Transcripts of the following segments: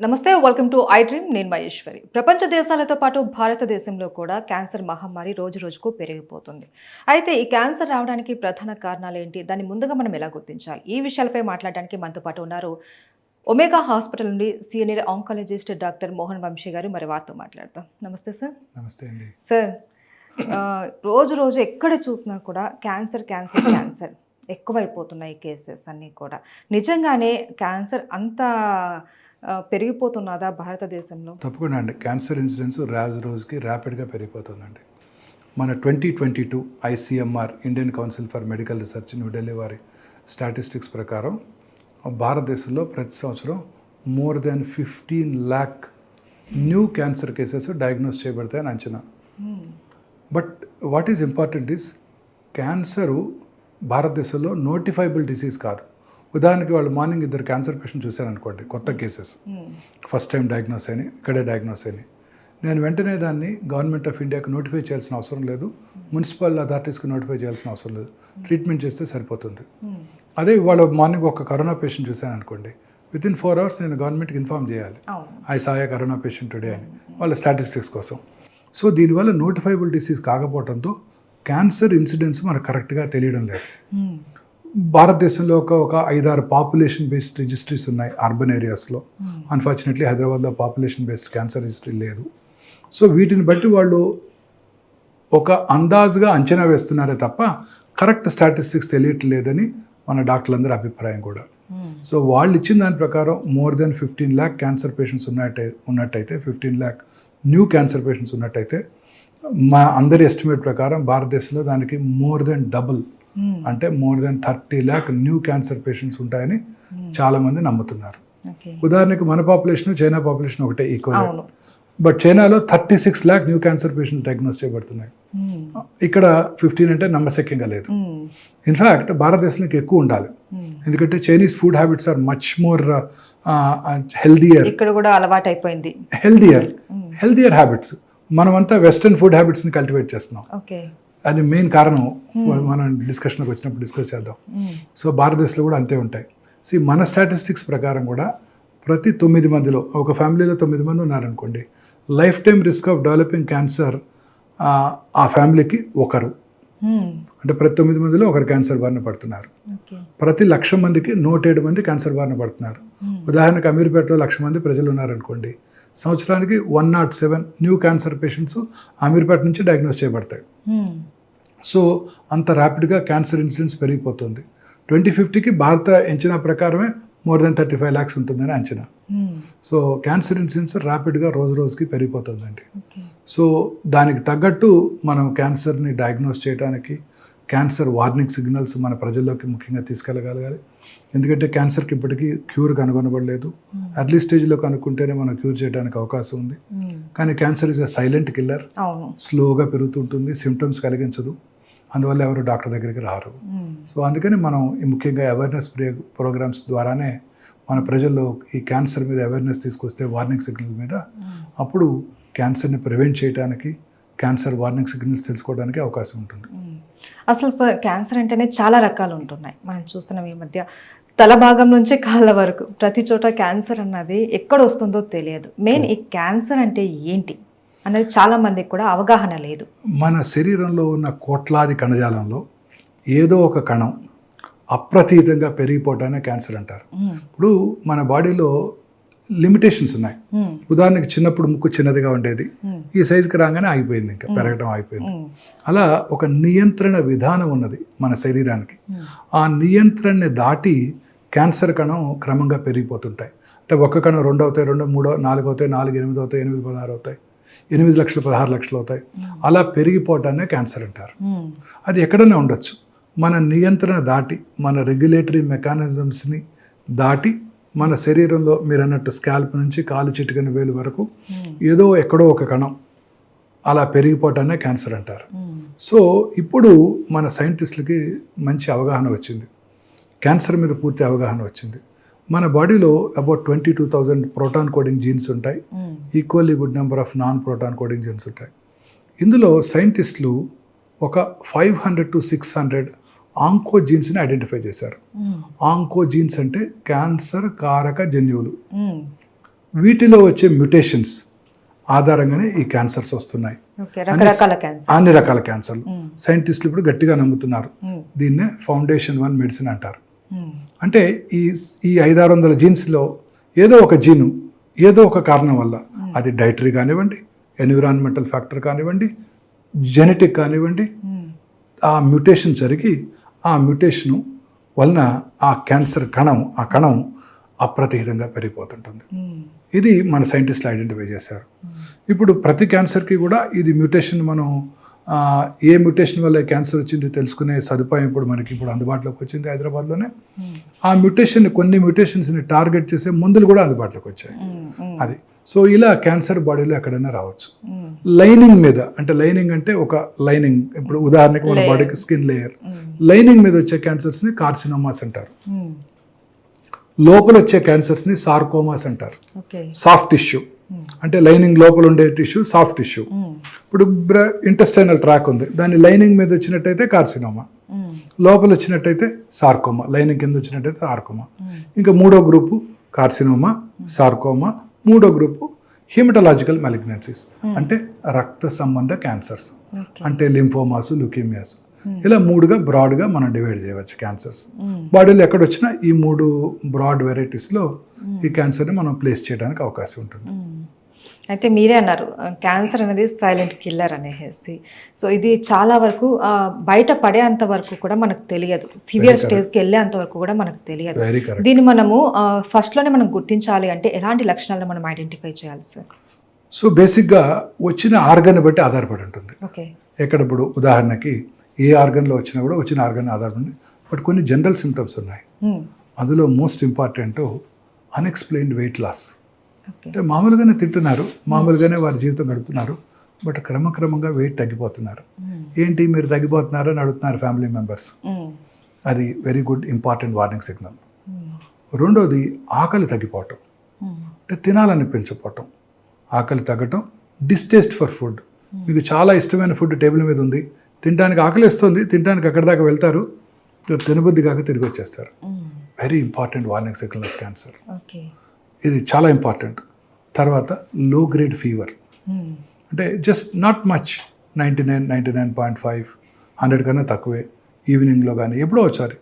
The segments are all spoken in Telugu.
నమస్తే, వెల్కమ్ టు ఐ డ్రీమ్. నేను మహేశ్వరి. ప్రపంచ దేశాలతో పాటు భారతదేశంలో కూడా క్యాన్సర్ మహమ్మారి రోజు రోజుకు పెరిగిపోతుంది. అయితే ఈ క్యాన్సర్ రావడానికి ప్రధాన కారణాలు ఏంటి? దాన్ని ముందుగా మనం ఎలా గుర్తించాలి? ఈ విషయాలపై మాట్లాడడానికి మనతో పాటు ఉన్నారు ఒమేగా హాస్పిటల్ నుండి senior oncologist doctor Mohan Vamsi గారు. మరి వారితో మాట్లాడతాం. నమస్తే సార్. నమస్తే అండి. సార్, రోజు రోజు ఎక్కడ చూసినా కూడా క్యాన్సర్ క్యాన్సర్ క్యాన్సర్ ఎక్కువైపోతున్నాయి కేసెస్ అన్నీ కూడా. నిజంగానే క్యాన్సర్ అంత పెరిగిపోతున్నదా భారతదేశంలో? తప్పకుండా అండి. క్యాన్సర్ ఇన్సిడెన్స్ రోజుకి ర్యాపిడ్గా పెరిగిపోతుందండి. మన 2022 ICMR Indian council for medical research New Delhi వారి స్టాటిస్టిక్స్ ప్రకారం భారతదేశంలో ప్రతి సంవత్సరం more than 15 lakh new cancer cases diagnose చేయబడతాయని అంచనా. But what is important is cancer భారతదేశంలో నోటిఫైబుల్ డిసీజ్ కాదు. ఉదాహరణకి వాళ్ళు మార్నింగ్ ఇద్దరు క్యాన్సర్ పేషెంట్ చూశారనుకోండి, కొత్త కేసెస్ ఫస్ట్ టైం డయాగ్నోస్ అయినాయి, ఇక్కడే డయాగ్నోస్ అయినాయి. నేను వెంటనే దాన్ని గవర్నమెంట్ ఆఫ్ ఇండియాకి నోటిఫై చేయాల్సిన అవసరం లేదు, మున్సిపల్ అథారిటీస్కి నోటిఫై చేయాల్సిన అవసరం లేదు, ట్రీట్మెంట్ చేస్తే సరిపోతుంది. అదే ఇవాళ మార్నింగ్ ఒక కరోనా పేషెంట్ చూశాను అనుకోండి, వితిన్ 4 hours నేను గవర్నమెంట్కి ఇన్ఫార్మ్ చేయాలి, ఐ సాయ కరోనా పేషెంట్ టుడే అని, వాళ్ళ స్టాటిస్టిక్స్ కోసం. సో దీనివల్ల నోటిఫైబుల్ డిసీజ్ కాకపోవడంతో క్యాన్సర్ ఇన్సిడెన్స్ మనకు కరెక్ట్గా తెలియడం లేదు. భారతదేశంలో ఒక 5-6 పాపులేషన్ బేస్డ్ రిజిస్ట్రీస్ ఉన్నాయి అర్బన్ ఏరియాస్లో. అన్ఫార్చునేట్లీ హైదరాబాద్లో పాపులేషన్ బేస్డ్ క్యాన్సర్ రిజిస్ట్రీ లేదు. సో వీటిని బట్టి వాళ్ళు ఒక అందాజుగా అంచనా వేస్తున్నారే తప్ప కరెక్ట్ స్టాటిస్టిక్స్ తెలియట్లేదని మన డాక్టర్లందరి అభిప్రాయం కూడా. సో వాళ్ళు ఇచ్చిన దాని ప్రకారం more than 15 lakh cancer patients ఉన్నట్టయితే 15 lakh న్యూ క్యాన్సర్ పేషెంట్స్ ఉన్నట్టయితే మా అందరి ఎస్టిమేట్ ప్రకారం భారతదేశంలో దానికి మోర్ దెన్ డబుల్, అంటే more than 30 lakh new cancer patients ఉంటాయని చాలా మంది నమ్ముతున్నారు. ఉదాహరణకి మన పాపులేషన్ చైనా పాపులేషన్ ఒకటే ఈక్వల్, బట్ చైనాలో 36 lakh new cancer patients diagnose చేయబడుతున్నాయి. ఇక్కడ 15 అంటే నమ్మశక్యంగా లేదు. ఇన్ఫ్యాక్ట్ భారతదేశానికి ఎక్కువ ఉండాలి, ఎందుకంటే Chinese food habits are much more healthier. ఇక్కడ కూడా అలవాటు అయిపోయింది హెల్దియర్ హ్యాబిట్స్. మనమంతా వెస్టర్న్ ఫుడ్ హ్యాబిట్స్ని కల్టివేట్ చేస్తున్నాం. అది మెయిన్ కారణం. మనం డిస్కషన్కి వచ్చినప్పుడు డిస్కస్ చేద్దాం. సో భారతదేశంలో కూడా అంతే ఉంటాయి. మన స్టాటిస్టిక్స్ ప్రకారం కూడా ప్రతి 9 మందిలో, ఒక ఫ్యామిలీలో 9 మంది ఉన్నారనుకోండి, life time risk of developing cancer ఆ ఫ్యామిలీకి ఒకరు, అంటే ప్రతి 9 మందిలో ఒకరు క్యాన్సర్ బారిన పడుతున్నారు. ప్రతి 1,00,000 మందికి 107 మంది క్యాన్సర్ బారిన పడుతున్నారు. ఉదాహరణకు అమీర్పేటలో 1,00,000 మంది ప్రజలు ఉన్నారనుకోండి, సంవత్సరానికి 107 న్యూ క్యాన్సర్ పేషెంట్స్ అమీర్పేట నుంచి డయాగ్నోస్ చేయబడతాయి. సో అంత ర్యాపిడ్గా క్యాన్సర్ ఇన్సిడెన్స్ పెరిగిపోతుంది. 2050కి భారత అంచనా ప్రకారమే మోర్ దెన్ 35 lakhs ఉంటుందని అంచనా. సో క్యాన్సర్ ఇన్సిడెన్స్ ర్యాపిడ్గా రోజు రోజుకి పెరిగిపోతుందండి. సో దానికి తగ్గట్టు మనం క్యాన్సర్ని డయాగ్నోస్ చేయడానికి క్యాన్సర్ వార్నింగ్ సిగ్నల్స్ మన ప్రజల్లోకి ముఖ్యంగా తీసుకెళ్ళగలగాలి. ఎందుకంటే క్యాన్సర్కి ఇప్పటికీ క్యూర్ కనుగొనబడలేదు. ఎర్లీ స్టేజ్లో కనుక్కుంటేనే మనం క్యూర్ చేయడానికి అవకాశం ఉంది. కానీ cancer is a silent killer. స్లోగా పెరుగుతుంటుంది, సిమ్టమ్స్ కలిగించదు, అందువల్ల ఎవరు డాక్టర్ దగ్గరికి రారు. సో అందుకని మనం ముఖ్యంగా అవేర్నెస్ ప్రోగ్రామ్స్ ద్వారానే మన ప్రజల్లో ఈ క్యాన్సర్ మీద అవేర్నెస్ తీసుకొస్తే, వార్నింగ్ సిగ్నల్ మీద, అప్పుడు క్యాన్సర్ని ప్రివెంట్ చేయడానికి, క్యాన్సర్ వార్నింగ్ సిగ్నల్స్ తెలుసుకోవడానికి అవకాశం ఉంటుంది. అసలు సార్, క్యాన్సర్ అంటేనే చాలా రకాలు ఉంటున్నాయి. మనం చూస్తున్నాం ఈ మధ్య తల భాగం నుంచి కాళ్ళ వరకు ప్రతి చోట క్యాన్సర్ అన్నది ఎక్కడ వస్తుందో తెలియదు. మెయిన్ ఈ క్యాన్సర్ అంటే ఏంటి అనేది చాలా మందికి కూడా అవగాహన లేదు. మన శరీరంలో ఉన్న కోట్లాది కణజాలంలో ఏదో ఒక కణం అప్రతీతంగా పెరిగిపోవటానే క్యాన్సర్ అంటారు. ఇప్పుడు మన బాడీలో లిమిటేషన్స్ ఉన్నాయి. ఉదాహరణకి చిన్నప్పుడు ముక్కు చిన్నదిగా ఉండేది, ఈ సైజుకి రాగానే ఆగిపోయింది, ఇంకా పెరగడం ఆగిపోయింది. అలా ఒక నియంత్రణ విధానం ఉన్నది మన శరీరానికి. ఆ నియంత్రణని దాటి క్యాన్సర్ కణం క్రమంగా పెరిగిపోతుంటాయి. అంటే ఒక్క కణం 2 అవుతాయి, 2, 3, 4 అవుతాయి, 4, 8 అవుతాయి, 8, 16 అవుతాయి, 8 లక్షలు 16 లక్షలు అవుతాయి. అలా పెరిగిపోవటాన్ని క్యాన్సర్ అంటారు. అది ఎక్కడైనా ఉండొచ్చు. మన నియంత్రణ దాటి, మన రెగ్యులేటరీ మెకానిజమ్స్ని దాటి మన శరీరంలో మీరు అన్నట్టు స్కాల్ప్ నుంచి కాలు చిటికన వేలు వరకు ఏదో ఎక్కడో ఒక కణం అలా పెరిగిపోవటాన్ని క్యాన్సర్ అంటారు. సో ఇప్పుడు మన సైంటిస్టులకి మంచి అవగాహన వచ్చింది, క్యాన్సర్ మీద పూర్తి అవగాహన వచ్చింది. మన బాడీలో అబౌట్ 22,000 ప్రోటాన్ కోడింగ్ జీన్స్ ఉంటాయి, equally good number of non proton coding jeans ఉంటాయి. ఇందులో సైంటిస్టులు ఒక 500 to 600 ఆంకోజీన్స్ని ఐడెంటిఫై చేశారు. ఆంకోజీన్స్ అంటే క్యాన్సర్ కారక జన్యువులు. వీటిలో వచ్చే మ్యుటేషన్స్ ఆధారంగానే ఈ క్యాన్సర్స్ వస్తున్నాయి. ఓకే, రకరకాల క్యాన్సర్, అన్ని రకాల క్యాన్సర్లు. సైంటిస్టులు ఇప్పుడు గట్టిగా నమ్ముతున్నారు. దీన్నే ఫౌండేషన్ 1 మెడిసిన్ అంటారు. అంటే ఈ 500-600 జీన్స్లో ఏదో ఒక జీను ఏదో ఒక కారణం వల్ల, అది డైటరీ కానివ్వండి, ఎన్విరాన్మెంటల్ ఫ్యాక్టర్ కానివ్వండి, జెనెటిక్ కానివ్వండి, ఆ మ్యుటేషన్ జరిగి ఆ మ్యుటేషను వలన ఆ క్యాన్సర్ కణం అప్రతిహితంగా పెరిగిపోతుంటుంది. ఇది మన సైంటిస్టులు ఐడెంటిఫై చేశారు. ఇప్పుడు ప్రతి క్యాన్సర్కి కూడా ఇది మ్యుటేషన్, మనం ఏ మ్యుటేషన్ వల్ల క్యాన్సర్ వచ్చింది తెలుసుకునే సదుపాయం ఇప్పుడు మనకి అందుబాటులోకి వచ్చింది హైదరాబాద్లోనే. ఆ కొన్ని మ్యుటేషన్స్ని టార్గెట్ చేసే మందులు కూడా అందుబాటులోకి వచ్చాయి. అది సో ఇలా క్యాన్సర్ బాడీలో ఎక్కడైనా రావచ్చు. లైనింగ్ మీద, అంటే లైనింగ్ అంటే ఒక లైనింగ్, ఇప్పుడు ఉదాహరణకి మన బాడీకి స్కిన్ లేయర్, లైనింగ్ మీద వచ్చే క్యాన్సర్స్ని కార్సినోమాస్ అంటారు. లోపల వచ్చే క్యాన్సర్స్ని సార్కోమాస్ అంటారు. సాఫ్ట్ టిష్యూ అంటే లైనింగ్ లోపల ఉండే టిష్యూ సాఫ్ట్ టిష్యూ. ఇప్పుడు ఇంటెస్టైనల్ ట్రాక్ ఉంది, దాని లైనింగ్ మీద వచ్చినట్టయితే కార్సినోమా, లోపల వచ్చినట్టయితే సార్కోమా, లైనింగ్ కింద వచ్చినట్టయితే సార్కోమా. ఇంకా 3వ గ్రూపు కార్సినోమా, సార్కోమా. 3వ గ్రూపు హిమటలాజికల్ మాలిగ్నెన్సీస్, అంటే రక్త సంబంధ క్యాన్సర్స్, అంటే లింఫోమాస్, లుకీమియాస్. ఇలా 3గా బ్రాడ్గా మనం డివైడ్ చేయవచ్చు క్యాన్సర్స్. బాడీలో ఎక్కడొచ్చినా ఈ 3 బ్రాడ్ వెరైటీస్లో ఈ క్యాన్సర్ని మనం ప్లేస్ చేయడానికి అవకాశం ఉంటుంది. అయితే మీరే అన్నారు క్యాన్సర్ అనేది సైలెంట్ కిల్లర్ అనేసి. సో ఇది చాలా వరకు బయట పడేంత వరకు కూడా మనకు తెలియదు, సివియర్ స్టేజ్కి వెళ్ళేంత వరకు కూడా మనకు తెలియదు. దీన్ని మనము ఫస్ట్లోనే మనం గుర్తించాలి అంటే ఎలాంటి లక్షణాలను మనం ఐడెంటిఫై చేయాలి సార్? సో బేసిక్గా వచ్చిన ఆర్గన్ బట్టి ఆధారపడి ఉంటుంది. ఓకే, ఎక్కడ ఇప్పుడు ఉదాహరణకి ఏ ఆర్గన్లో వచ్చినా కూడా వచ్చిన ఆర్గన్ ఆధారపడి, బట్ కొన్ని జనరల్ సిమ్టమ్స్ ఉన్నాయి. అందులో most important unexplained weight loss. అంటే మామూలుగానే తింటున్నారు, మామూలుగానే వారి జీవితం గడుపుతున్నారు, బట్ క్రమక్రమంగా వెయిట్ తగ్గిపోతున్నారు. ఏంటి మీరు తగ్గిపోతున్నారు అని అడుగుతున్నారు ఫ్యామిలీ మెంబర్స్. అది very good important warning signal. రెండోది ఆకలి తగ్గిపోవటం, అంటే తినాలనిపించకపోవటం, ఆకలి తగ్గటం, డిస్టేస్ట్ ఫర్ ఫుడ్. మీకు చాలా ఇష్టమైన ఫుడ్ టేబుల్ మీద ఉంది, తినడానికి ఆకలి వస్తుంది, తినడానికి అక్కడి దాకా వెళ్తారు, తినబుద్ధి కాక తిరిగి వచ్చేస్తారు. Very important warning signal of cancer. ఇది చాలా ఇంపార్టెంట్. తర్వాత లో గ్రేడ్ ఫీవర్, అంటే జస్ట్ నాట్ మచ్, 99, 99.5, 100 కన్నా తక్కువే, ఈవినింగ్లో కానీ ఎప్పుడో ఒకసారి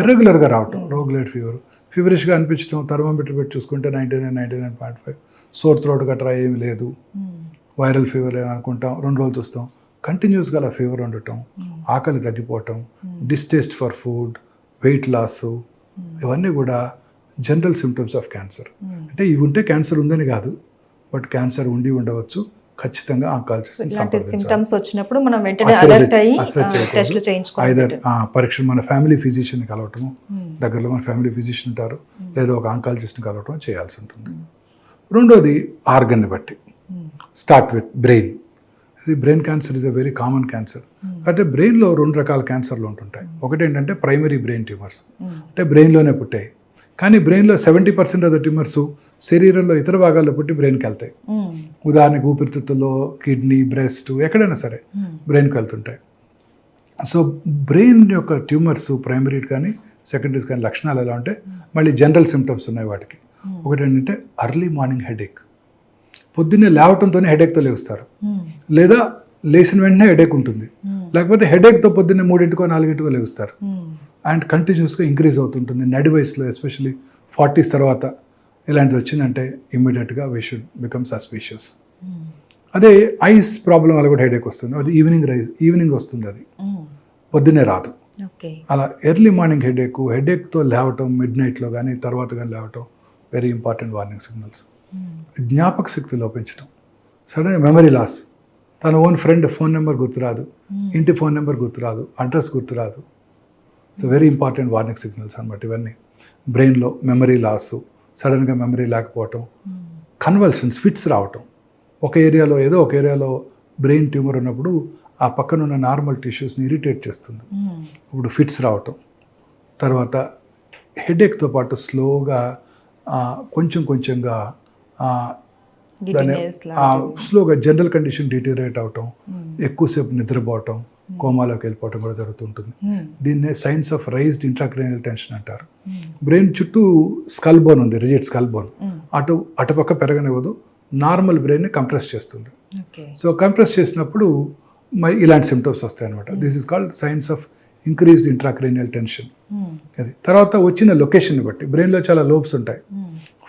ఇర్రెగ్యులర్గా రావటం, లో గ్రేడ్ ఫీవర్, ఫీవరిష్గా అనిపించడం, థర్మోమీటర్ పెట్టి చూసుకుంటే 99, 99.5, సోర్ థ్రోట్ గట్రా ఏమి లేదు, వైరల్ ఫీవర్ అనుకుంటాం, 2 రోజులు చూస్తాం, కంటిన్యూస్గా అలా ఫీవర్ ఉండటం, ఆకలి తగ్గిపోవటం, distaste for food, weight loss, ఇవన్నీ కూడా జనరల్ సిమ్టమ్స్ ఆఫ్ క్యాన్సర్. అంటే ఇవి ఉంటే క్యాన్సర్ ఉందని కాదు, బట్ క్యాన్సర్ ఉండి ఉండవచ్చు. ఖచ్చితంగా సిమ్టమ్స్ వచ్చినప్పుడు మనం వెంటనే అలర్ట్ అయ్యి టెస్టులు చేయించుకోవాలి. ఐదర్ పరీక్ష మన ఫ్యామిలీ ఫిజిషియన్ని కలవటము, దగ్గరలో మన ఫ్యామిలీ ఫిజిషియన్ ఉంటారు, లేదా ఒక ఆంకాలజిస్ట్ని కలవటం చేయాల్సి ఉంటుంది. రెండోది ఆర్గన్ని బట్టి. Start with brain. ఇది brain cancer is a very common cancer. అయితే బ్రెయిన్లో 2 రకాల క్యాన్సర్లు ఉంటుంటాయి. ఒకటి ఏంటంటే ప్రైమరీ బ్రెయిన్ ట్యూమర్స్, అంటే బ్రెయిన్లోనే పుట్టాయి. కానీ బ్రెయిన్లో 70% ఆఫ్ ద ట్యూమర్స్ శరీరంలో ఇతర భాగాల్లో పుట్టి బ్రెయిన్కి వెళ్తాయి. ఉదాహరణకు ఊపిరితిత్తుల్లో, కిడ్నీ, బ్రెస్ట్, ఎక్కడైనా సరే బ్రెయిన్కి వెళ్తుంటాయి. సో బ్రెయిన్ యొక్క ట్యూమర్స్ ప్రైమరీ కానీ సెకండరీస్ కానీ లక్షణాలు ఎలా ఉంటే మళ్ళీ జనరల్ సిమ్టమ్స్ ఉన్నాయి వాటికి. ఒకటి ఏంటంటే అర్లీ మార్నింగ్ హెడేక్, పొద్దున్నే లేవటంతోనే హెడేక్తో లేస్తారు, లేదా లేచిన వెంటనే హెడేక్ ఉంటుంది, లేకపోతే హెడేక్తో పొద్దున్నే 3 4 లేస్తారు, అండ్ కంటిన్యూస్గా ఇంక్రీజ్ అవుతుంటుంది. నడి వయసులో ఎస్పెషలీ 40s తర్వాత ఇలాంటిది వచ్చిందంటే ఇమ్మీడియట్గా వీ షుడ్ బికమ్ సస్పీషియస్. అదే ఐస్ ప్రాబ్లం వల్ల కూడా హెడేక్ వస్తుంది, అది ఈవినింగ్ వస్తుంది, అది పొద్దున్నే రాదు. అలా ఎర్లీ మార్నింగ్ హెడేక్తో లేవటం, మిడ్ నైట్లో కానీ తర్వాత కానీ లేవటం వెరీ ఇంపార్టెంట్ వార్నింగ్ సిగ్నల్స్. జ్ఞాపక శక్తి లోపించడం, సడన్ మెమరీ లాస్, తన ఓన్ ఫ్రెండ్ ఫోన్ నెంబర్ గుర్తురాదు, ఇంటి ఫోన్ నెంబర్ గుర్తురాదు, అడ్రస్ గుర్తురాదు. So very important warning signals అనమాట ఇవన్నీ. బ్రెయిన్లో మెమరీ లాస్, సడన్గా మెమరీ లేకపోవటం, కన్వల్షన్స్, ఫిట్స్ రావటం. ఒక ఏరియాలో బ్రెయిన్ ట్యూమర్ ఉన్నప్పుడు ఆ పక్కన ఉన్న నార్మల్ టిష్యూస్ని ఇరిటేట్ చేస్తుంది, ఇప్పుడు ఫిట్స్ రావటం. తర్వాత హెడేక్తో పాటు స్లోగా కొంచెంగా దాన్ని స్లోగా జనరల్ కండిషన్ డిటీరియేట్ అవటం, ఎక్కువసేపు నిద్రపోవటం, కోమాలోకి వెళ్ళిపోవటం కూడా జరుగుతుంటుంది. దీన్నే science of raised intracranial tension అంటారు. బ్రెయిన్ చుట్టూ స్కల్ బోన్ ఉంది, రిజిడ్ స్కల్ బోన్, అటుపక్క పెరగనివ్వదు, నార్మల్ బ్రెయిన్ని కంప్రెస్ చేస్తుంది. ఓకే. సో కంప్రెస్ చేసినప్పుడు మరి ఇలాంటి సిమ్టమ్స్ వస్తాయి అనమాట. This is called science of increased intracranial tension. అది తర్వాత వచ్చిన లొకేషన్ని బట్టి బ్రెయిన్లో చాలా లోబ్స్ ఉంటాయి.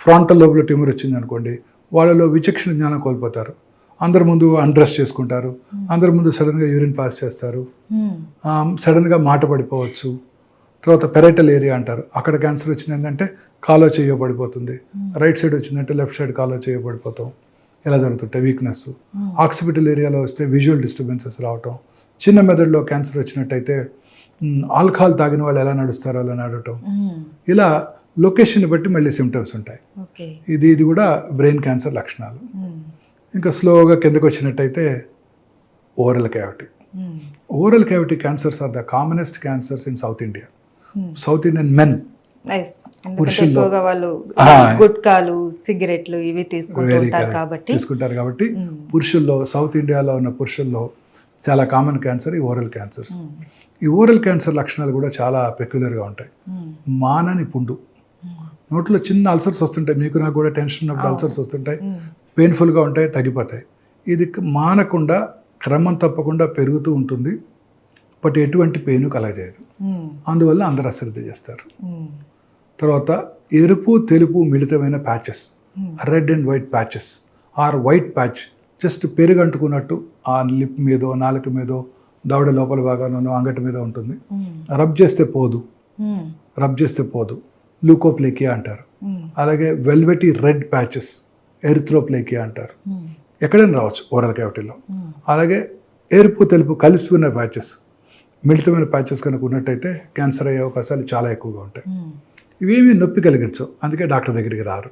ఫ్రాంటల్ లోబ్లో ట్యూమర్ వచ్చింది అనుకోండి, వాళ్ళలో విచక్షణ జ్ఞానం కోల్పోతారు, అందరి ముందు అన్డ్రెస్ చేసుకుంటారు, అందరి ముందు సడన్గా యూరిన్ పాస్ చేస్తారు, సడన్గా మాట పడిపోవచ్చు. తర్వాత పెరైటల్ ఏరియా అంటారు, అక్కడ క్యాన్సర్ వచ్చిందంటే కాలో చేయబడిపోతుంది, రైట్ సైడ్ వచ్చిందంటే లెఫ్ట్ సైడ్ కాలో చేయబడిపోతాం, ఇలా జరుగుతుంటాయి. వీక్నెస్. ఆక్సిపిటల్ ఏరియాలో వస్తే విజువల్ డిస్టర్బెన్సెస్ రావటం, చిన్న మెదడులో క్యాన్సర్ వచ్చినట్టయితే ఆల్కహాల్ తాగిన వాళ్ళు ఎలా నడుస్తారో అలా నడవటం, ఇలా లొకేషన్ బట్టి మళ్ళీ సిమ్టమ్స్ ఉంటాయి. ఇది కూడా బ్రెయిన్ క్యాన్సర్ లక్షణాలు. ఇంకా స్లోగా కిందకు వచ్చినట్టయితే oral cavity. Oral cavity cancers are the commonest cancers in South India. South Indian men పురుషుల్లో గుట్కాలు, సిగరెట్లు ఇవి తీసుకుంటారు కాబట్టి పురుషుల్లో, సౌత్ ఇండియాలో ఉన్న పురుషుల్లో చాలా కామన్ క్యాన్సర్ ఈ ఓరల్ క్యాన్సర్స్. ఈ ఓరల్ క్యాన్సర్ లక్షణాలు కూడా చాలా పెక్యులర్గా ఉంటాయి. మానని పుండు, నోట్లో చిన్న అల్సర్స్ వస్తుంటాయి, మీకు నాకు కూడా టెన్షన్ ఉన్నప్పుడు అల్సర్స్ వస్తుంటాయి, పెయిన్ఫుల్గా ఉంటాయి, తగ్గిపోతాయి. ఇది మానకుండా క్రమం తప్పకుండా పెరుగుతూ ఉంటుంది, బట్ ఎటువంటి పెయిన్ కలగజేయదు. అందువల్ల అందరూ అశ్రద్ధ చేస్తారు. తర్వాత ఎరుపు తెలుపు మిళితమైన patches, red and white patches or white patch just పెరుగు అంటుకున్నట్టు ఆ లిప్ మీదో, నాలుక మీదో, దవడ లోపల భాగానో, అంగటి మీద ఉంటుంది. రబ్ చేస్తే పోదు, లూకోప్లేకియా అంటారు. అలాగే వెల్వెటీ రెడ్ ప్యాచెస్, ఎరిథ్రోప్లేకియా అంటారు. ఎక్కడైనా రావచ్చు ఓరల్ క్యావిటీలో. అలాగే ఎరుపు తెలుపు కలిసిపోయిన ప్యాచెస్, మిళితమైన ప్యాచెస్ కనుక ఉన్నట్టయితే క్యాన్సర్ అయ్యే అవకాశాలు చాలా ఎక్కువగా ఉంటాయి. ఇవేమీ నొప్పి కలిగించవు, అందుకే డాక్టర్ దగ్గరికి రారు.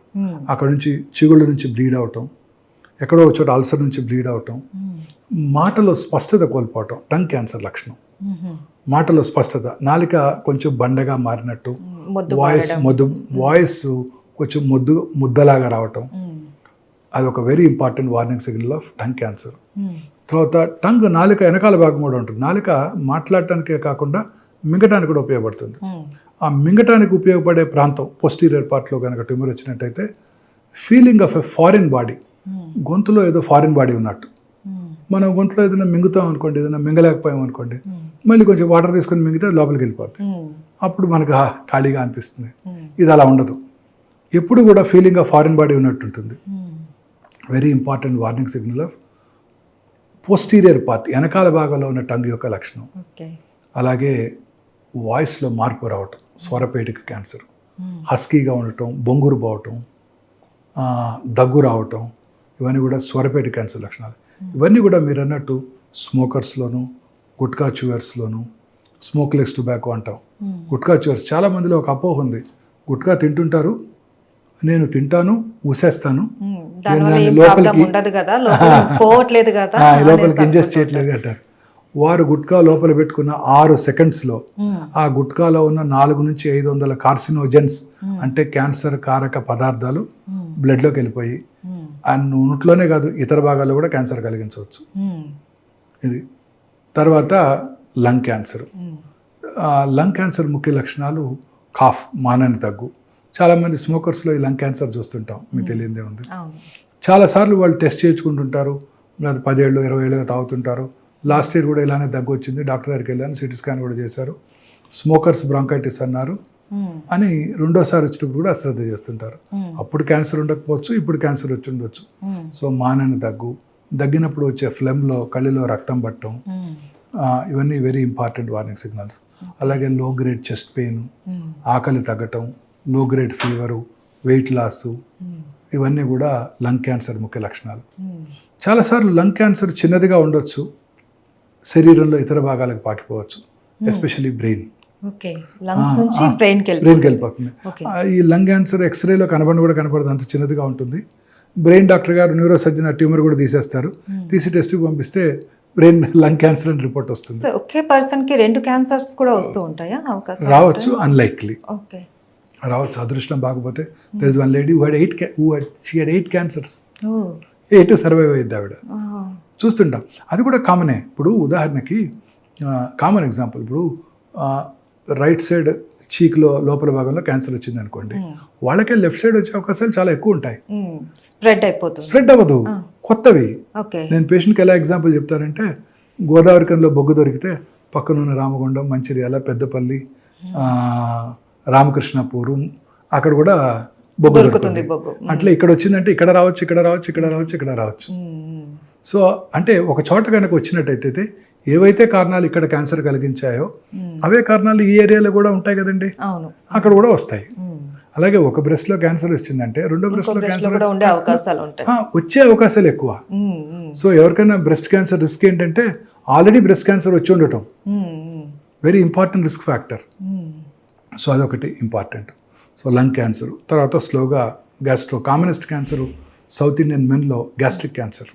అక్కడ నుంచి చిగుళ్ళ నుంచి బ్లీడ్ అవటం, ఎక్కడో ఒక చోట అల్సర్ నుంచి బ్లీడ్ అవటం, మాటలో స్పష్టత కోల్పోవటం టంగ్ క్యాన్సర్ లక్షణం. మాటలో స్పష్టత, నాలిక కొంచెం బండగా మారినట్టు, వాయిస్ కొంచెం ముద్దలాగా రావటం, అది ఒక very important warning signal of tongue cancer. తర్వాత టంగ్, నాలిక వెనకాల భాగం కూడా ఉంటుంది. నాలిక మాట్లాడటానికే కాకుండా మింగటానికి కూడా ఉపయోగపడుతుంది. ఆ మింగటానికి ఉపయోగపడే ప్రాంతం పోస్టీరియర్ పార్ట్లో కనుక ట్యూమర్ వచ్చినట్టయితే feeling of a foreign body, గొంతులో ఏదో ఫారిన్ బాడీ ఉన్నట్టు. మనం గొంతులో ఏదైనా మింగుతాం అనుకోండి, ఏదైనా మింగలేకపోయాం అనుకోండి, మళ్ళీ కొంచెం వాటర్ తీసుకొని మింగితే లోపలికి వెళ్ళిపోతుంది, అప్పుడు మనకు ఖాళీగా అనిపిస్తుంది. ఇది అలా ఉండదు, ఎప్పుడు కూడా ఫీలింగ్ ఆఫ్ ఫారిన్ బాడీ ఉన్నట్టు ఉంటుంది. Very important warning signal of posterior part, వెనకాల భాగంలో ఉన్న టంగ్ యొక్క లక్షణం. అలాగే వాయిస్లో మార్పు రావటం, స్వరపేటిక క్యాన్సర్, హస్కీగా ఉండటం, బొంగురు పోవటం, దగ్గు రావటం, ఇవన్నీ కూడా స్వరపేటి క్యాన్సర్ లక్షణాలు. ఇవన్నీ కూడా మీరు అన్నట్టు స్మోకర్స్లోను, గుట్కా చ్యూయర్స్లోను, స్మోక్లెస్ టొబాకో అంటాం. గుట్కా చ్యూయర్స్ చాలా మందిలో ఒక అపోహ ఉంది, గుట్కా తింటుంటారు, నేను తింటాను ఊసేస్తాను, లోపలికి ఇంజెస్ట్ చేయట్లేదు అంటారు. వారు గుట్కా లోపల పెట్టుకున్న 6 సెకండ్స్లో ఆ గుట్కాలో ఉన్న 400 నుంచి 500 కార్సినోజెన్స్ అంటే క్యాన్సర్ కారక పదార్థాలు బ్లడ్లోకి వెళ్ళిపోయి ఆ నోట్లోనే కాదు ఇతర భాగాల్లో కూడా క్యాన్సర్ కలిగించవచ్చు. ఇది తర్వాత లంగ్ క్యాన్సర్. లంగ్ క్యాన్సర్ ముఖ్య లక్షణాలు కాఫ్, మానని దగ్గు. చాలామంది స్మోకర్స్లో ఈ లంగ్ క్యాన్సర్ చూస్తుంటాం, మీకు తెలియదే ఉంది. చాలాసార్లు వాళ్ళు టెస్ట్ చేయించుకుంటుంటారు, 10 ఏళ్ళు 20 ఏళ్ళుగా తాగుతుంటారు. లాస్ట్ ఇయర్ కూడా ఇలానే దగ్గు వచ్చింది, డాక్టర్ దగ్గరికి వెళ్ళాను, సిటీ స్కాన్ కూడా చేశారు, స్మోకర్స్ బ్రాంకైటిస్ అన్నారు అని రెండోసారి వచ్చినప్పుడు కూడా అశ్రద్ధ చేస్తుంటారు. అప్పుడు క్యాన్సర్ ఉండకపోవచ్చు, ఇప్పుడు క్యాన్సర్ వచ్చి ఉండొచ్చు. సో మానని దగ్గు, దగ్గినప్పుడు వచ్చే ఫ్లెమ్లో కళ్ళలో రక్తం పట్టడం, ఇవన్నీ వెరీ ఇంపార్టెంట్ వార్నింగ్ సిగ్నల్స్. అలాగే లో గ్రేడ్ చెస్ట్ పెయిన్, ఆకలి తగ్గటం, లో గ్రేడ్ ఫీవరు, వెయిట్ లాస్, ఇవన్నీ కూడా లంగ్ క్యాన్సర్ ముఖ్య లక్షణాలు. చాలాసార్లు లంగ్ క్యాన్సర్ చిన్నదిగా ఉండొచ్చు, శరీరంలో ఇతర భాగాలకు పాకిపోవచ్చు, ఎస్పెషల్లీ బ్రెయిన్. బ్రెయిన్కి వెళ్ళిపోతుంది. ఈ లంగ్ క్యాన్సర్ ఎక్స్రేలో కనపడదు, అంత చిన్నదిగా ఉంటుంది. బ్రెయిన్ డాక్టర్ గారు, న్యూరో సర్జన్ ఆ ట్యూమర్ కూడా తీసేస్తారు, తీసి టెస్ట్కి పంపిస్తే బ్రెయిన్ లంగ్ క్యాన్సర్ అని రిపోర్ట్ వస్తుంది. ఒకే పర్సన్కి 2 క్యాన్సర్స్ కూడా వస్తూ ఉంటాయా? రావచ్చు, అన్లైక్లీ రావచ్చు. అదృష్టం బాగపోతే there is one lady who had 8 cancers. 8 survive అయ్యింది ఆవిడ. చూస్తుంటాం, అది కూడా కామనే. ఇప్పుడు ఉదాహరణకి కామన్ ఎగ్జాంపుల్, ఇప్పుడు రైట్ సైడ్ చీక్లో లోపల భాగంలో క్యాన్సర్ వచ్చింది అనుకోండి, వాళ్ళకే లెఫ్ట్ సైడ్ వచ్చే అవకాశాలు చాలా ఎక్కువ ఉంటాయి. స్ప్రెడ్ అయిపోతుంది. స్ప్రెడ్ అవ్వదు, కొత్తవి. ఓకే. నేను పేషెంట్కి ఎలా ఎగ్జాంపుల్ చెప్తానంటే, గోదావరి కనిలో బొగ్గు దొరికితే పక్కన ఉన్న రామగుండం, మంచిర్యాల, పెద్దపల్లి, రామకృష్ణపూరు అక్కడ కూడా బొగ్గు దొరుకుతుంది. అట్లా ఇక్కడ వచ్చిందంటే ఇక్కడ రావచ్చు, ఇక్కడ రావచ్చు, ఇక్కడ రావచ్చు, ఇక్కడ రావచ్చు. సో అంటే ఒక చోట కనుక వచ్చినట్టయితే ఏవైతే కారణాలు ఇక్కడ క్యాన్సర్ కలిగించాయో అవే కారణాలు ఈ ఏరియాలో కూడా ఉంటాయి కదండి, అక్కడ కూడా వస్తాయి. అలాగే ఒక బ్రెస్ట్ లో క్యాన్సర్ వచ్చిందంటే రెండో బ్రెస్ట్ లో క్యాన్సర్ వచ్చే అవకాశాలు ఎక్కువ. సో ఎవరికైనా బ్రెస్ట్ క్యాన్సర్ రిస్క్ ఏంటంటే ఆల్రెడీ బ్రెస్ట్ క్యాన్సర్ వచ్చి ఉండటం very important risk factor. So అదొకటి ఇంపార్టెంట్. సో లంగ్ క్యాన్సర్, తర్వాత స్లోగా gastro. Commonest cancer south Indian మెన్లో గ్యాస్ట్రిక్ క్యాన్సర్.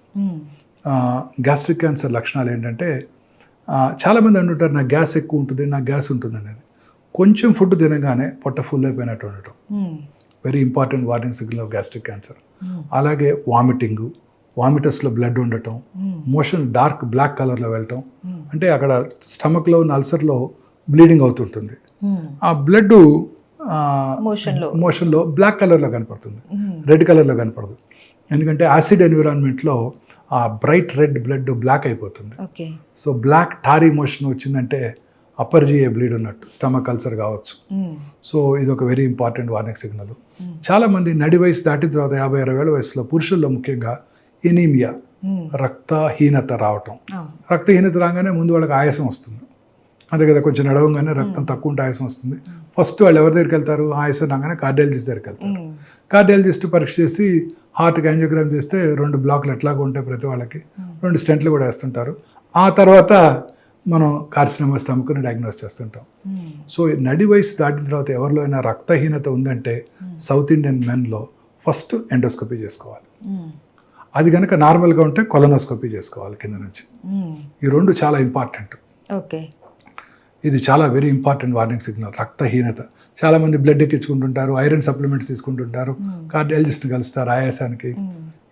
గ్యాస్ట్రిక్ క్యాన్సర్ లక్షణాలు ఏంటంటే చాలామంది అంటుంటారు నాకు గ్యాస్ ఎక్కువ ఉంటుంది, నాకు గ్యాస్ ఉంటుంది అనేది. కొంచెం ఫుడ్ తినగానే పొట్ట ఫుల్ అయిపోయినట్టు ఉండటం very important warning signal of gastric cancer. అలాగే వామిటింగ్, వామిటర్స్లో బ్లడ్ ఉండటం, మోషన్ డార్క్ బ్లాక్ కలర్లో వెళ్ళటం, అంటే అక్కడ స్టమక్లో ఉన్న అల్సర్లో బ్లీడింగ్ అవుతుంటుంది. ఆ బ్లడ్ మోషన్లో బ్లాక్ కలర్లో కనపడుతుంది, రెడ్ కలర్లో కనపడదు. ఎందుకంటే యాసిడ్ ఎన్విరాన్మెంట్లో ఆ బ్రైట్ రెడ్ బ్లడ్ బ్లాక్ అయిపోతుంది. సో బ్లాక్ టారీ మోషన్ వచ్చిందంటే అప్పర్ జిఏ బ్లీడ్ ఉన్నట్టు, స్టమక్ అల్సర్ కావచ్చు. సో ఇది ఒక వెరీ ఇంపార్టెంట్ వార్నింగ్ సిగ్నల్. చాలామంది నడి వయసు దాటిన తర్వాత 50-60 ఏళ్ళ వయసులో పురుషుల్లో ముఖ్యంగా ఎనీమియా, రక్తహీనత రావటం. రక్తహీనత రాగానే ముందు వాళ్ళకి ఆయాసం వస్తుంది, అంతే కదా, కొంచెం నడవంగానే రక్తం తక్కువ ఉంటే ఆయాసం వస్తుంది. ఫస్ట్ వాళ్ళు ఎవరి దగ్గరికి వెళ్తారు, ఆయాసం రాగానే కార్డియాలజిస్ట్ దగ్గరికి వెళ్తారు. కార్డియాలజిస్ట్ పరీక్ష చేసి హార్ట్కి యాంజియోగ్రామ్ చేస్తే 2 బ్లాక్లు ఎట్లాగో ఉంటాయి ప్రతి వాళ్ళకి, 2 స్టెంట్లు కూడా వేస్తుంటారు. ఆ తర్వాత మనం కార్సినోమా స్టమక్ని డయాగ్నోస్ చేస్తుంటాం. సో నడి వయసు దాటిన తర్వాత ఎవరిలో అయినా రక్తహీనత ఉందంటే సౌత్ ఇండియన్ మెన్లో ఫస్ట్ ఎండోస్కోపీ చేసుకోవాలి. అది కనుక నార్మల్గా ఉంటే కొలనోస్కోపీ చేసుకోవాలి కింద నుంచి. ఈ 2 చాలా ఇంపార్టెంట్. ఓకే. ఇది చాలా వెరీ ఇంపార్టెంట్ వార్నింగ్ సిగ్నల్. రక్తహీనత, చాలామంది బ్లడ్ ఎక్కించుకుంటుంటారు, ఐరన్ సప్లిమెంట్స్ తీసుకుంటుంటారు, కార్డియాలజిస్ట్ కలుస్తారు ఆయాసానికి,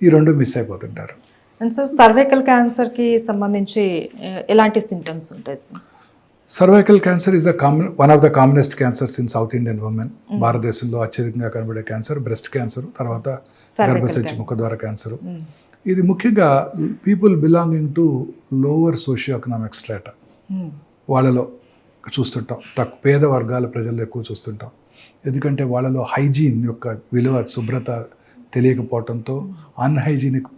ఈ 2 మిస్ అయిపోతుంటారు. అండ్ సార్ సర్వైకల్ క్యాన్సర్కి సంబంధించి ఎలాంటి సింటమ్స్ ఉంటాయి sir? Cervical cancer is one of the commonest cancers in south Indian women. భారతదేశంలో అత్యధికంగా కనబడే క్యాన్సర్ బ్రెస్ట్ క్యాన్సర్, తర్వాత గర్భసంచి ముఖద్వార క్యాన్సర్. ఇది ముఖ్యంగా people belonging to lower socio economic strata వాళ్ళలో చూస్తుంటాం, పేద వర్గాల ప్రజల్లో ఎక్కువ చూస్తుంటాం. ఎందుకంటే వాళ్ళలో హైజీన్ యొక్క విలువ, శుభ్రత తెలియకపోవడంతో అన్హైజీనిక్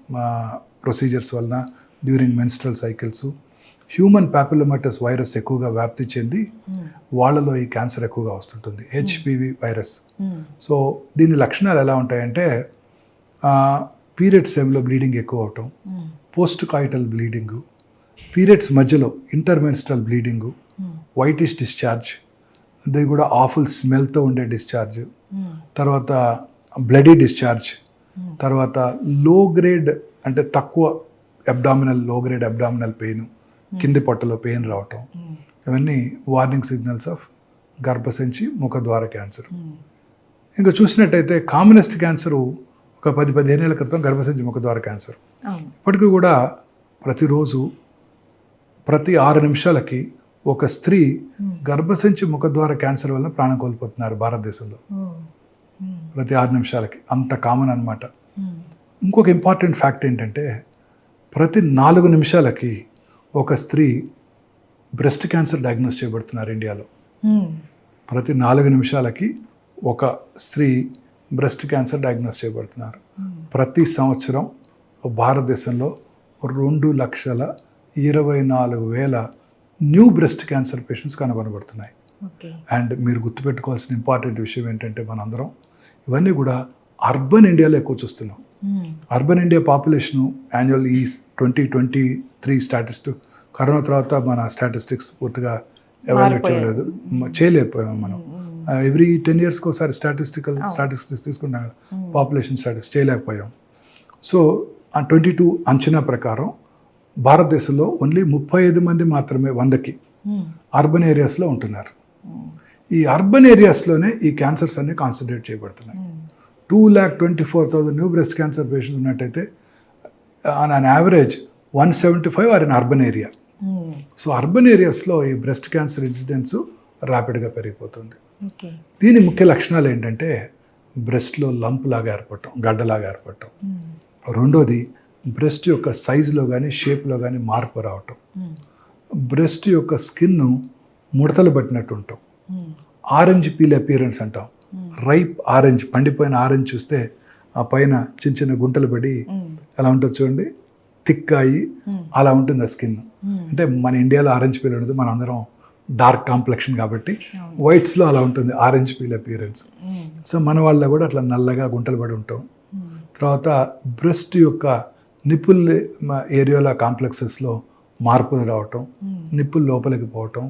ప్రొసీజర్స్ వలన during menstrual cycles human papillomatous virus ఎక్కువగా వ్యాప్తి చెంది వాళ్ళలో ఈ క్యాన్సర్ ఎక్కువగా వస్తుంటుంది, హెచ్పివి వైరస్. సో దీని లక్షణాలు ఎలా ఉంటాయంటే పీరియడ్స్ టైంలో బ్లీడింగ్ ఎక్కువ అవటం, పోస్ట్ కాయిటల్ బ్లీడింగు, పీరియడ్స్ మధ్యలో ఇంటర్మెన్స్ట్రల్ బ్లీడింగు, వైటిష్ డిశ్చార్జ్, అది కూడా ఆఫుల్ స్మెల్తో ఉండే డిశ్చార్జ్, తర్వాత బ్లడీ డిశ్చార్జ్, తర్వాత లో గ్రేడ్ అంటే తక్కువ అబ్డామినల్, లో గ్రేడ్ అబ్డామినల్ పెయిన్, కింది పొట్టలో పెయిన్ రావటం, ఇవన్నీ వార్నింగ్ సిగ్నల్స్ ఆఫ్ గర్భసంచి ముఖద్వార క్యాన్సర్. ఇంకా చూసినట్టయితే కామనెస్ట్ క్యాన్సర్ ఒక 10-15 ఏళ్ల క్రితం గర్భసంచి ముఖద్వార క్యాన్సర్. ఇప్పటికీ కూడా ప్రతిరోజు ప్రతి 6 నిమిషాలకి ఒక స్త్రీ గర్భసంచి ముఖద్వార క్యాన్సర్ వల్ల ప్రాణం కోల్పోతున్నారు భారతదేశంలో. ప్రతి 6 నిమిషాలకి, అంత కామన్ అనమాట. ఇంకొక ఇంపార్టెంట్ ఫ్యాక్ట్ ఏంటంటే ప్రతి 4 నిమిషాలకి ఒక స్త్రీ బ్రెస్ట్ క్యాన్సర్ డయాగ్నోస్ చేయబడుతున్నారు ఇండియాలో. ప్రతి 4 నిమిషాలకి ఒక స్త్రీ బ్రెస్ట్ క్యాన్సర్ డయాగ్నోస్ చేయబడుతున్నారు. ప్రతి సంవత్సరం భారతదేశంలో 2,24,000 న్యూ బ్రెస్ట్ క్యాన్సర్ పేషెంట్స్ కనుగొనబడుతున్నాయి. అండ్ మీరు గుర్తుపెట్టుకోవాల్సిన ఇంపార్టెంట్ విషయం ఏంటంటే మనందరం ఇవన్నీ కూడా అర్బన్ ఇండియాలో ఎక్కువ చూస్తున్నాం. అర్బన్ ఇండియా పాపులేషను యాన్యువల్ ఈ 2023 స్టాటిస్టిక్, కరోనా తర్వాత మన స్టాటిస్టిక్స్ పూర్తిగా ఎవాల్యుయేట్ చేయలేదు, చేయలేకపోయాం మనం. ఎవ్రీ 10 yearsకి ఒకసారి స్టాటిస్టిక్స్ తీసుకుంటాం కదా, పాపులేషన్ స్టాటిస్టిక్స్ చేయలేకపోయాం. సో ఆ 22 అంచనా ప్రకారం భారతదేశంలో ఓన్లీ 35 మంది మాత్రమే 100కి అర్బన్ ఏరియాస్లో ఉంటున్నారు. ఈ అర్బన్ ఏరియాస్లోనే ఈ క్యాన్సర్స్ అన్ని కాన్సన్ట్రేట్ చేయబడుతున్నాయి. 2,24,000 న్యూ బ్రెస్ట్ క్యాన్సర్ పేషెంట్స్ ఉన్నట్టయితే on an average 175 are in urban area. So urban ఏరియాస్లో ఈ బ్రెస్ట్ క్యాన్సర్ ఇన్సిడెంట్స్ ర్యాపిడ్గా పెరిగిపోతుంది. ఓకే. దీని ముఖ్య లక్షణాలు ఏంటంటే బ్రెస్ట్లో లంప్ లాగా ఏర్పడటం, గడ్డలాగా ఏర్పడటం. రెండోది బ్రెస్ట్ యొక్క సైజులో కానీ షేప్లో కానీ మార్పు రావటం. బ్రెస్ట్ యొక్క స్కిన్ ముడతలు పట్టినట్టు ఉంటాం. ఆరెంజ్ పీల్ అపియరెన్స్ అంటాం. రైప్ ఆరెంజ్, పండిపోయిన ఆరెంజ్ చూస్తే ఆ పైన చిన్న చిన్న గుంటలు పడి ఎలా ఉంటుంది చూడండి, థిక్ అయ్యి అలా ఉంటుంది ఆ స్కిన్. అంటే మన ఇండియాలో ఆరెంజ్ పీల్ ఉండదు, మన అందరం డార్క్ కాంప్లెక్షన్ కాబట్టి వైట్స్లో అలా ఉంటుంది ఆరెంజ్ పీల్ అపియరెన్స్. సో మన వాళ్ళలో కూడా అట్లా నల్లగా గుంటలు పడి ఉంటాం. తర్వాత బ్రెస్ట్ యొక్క నిప్పుల్ ఏరియాలో కాంప్లెక్సెస్లో మార్పులు రావటం, నిప్పులు లోపలికి పోవటం,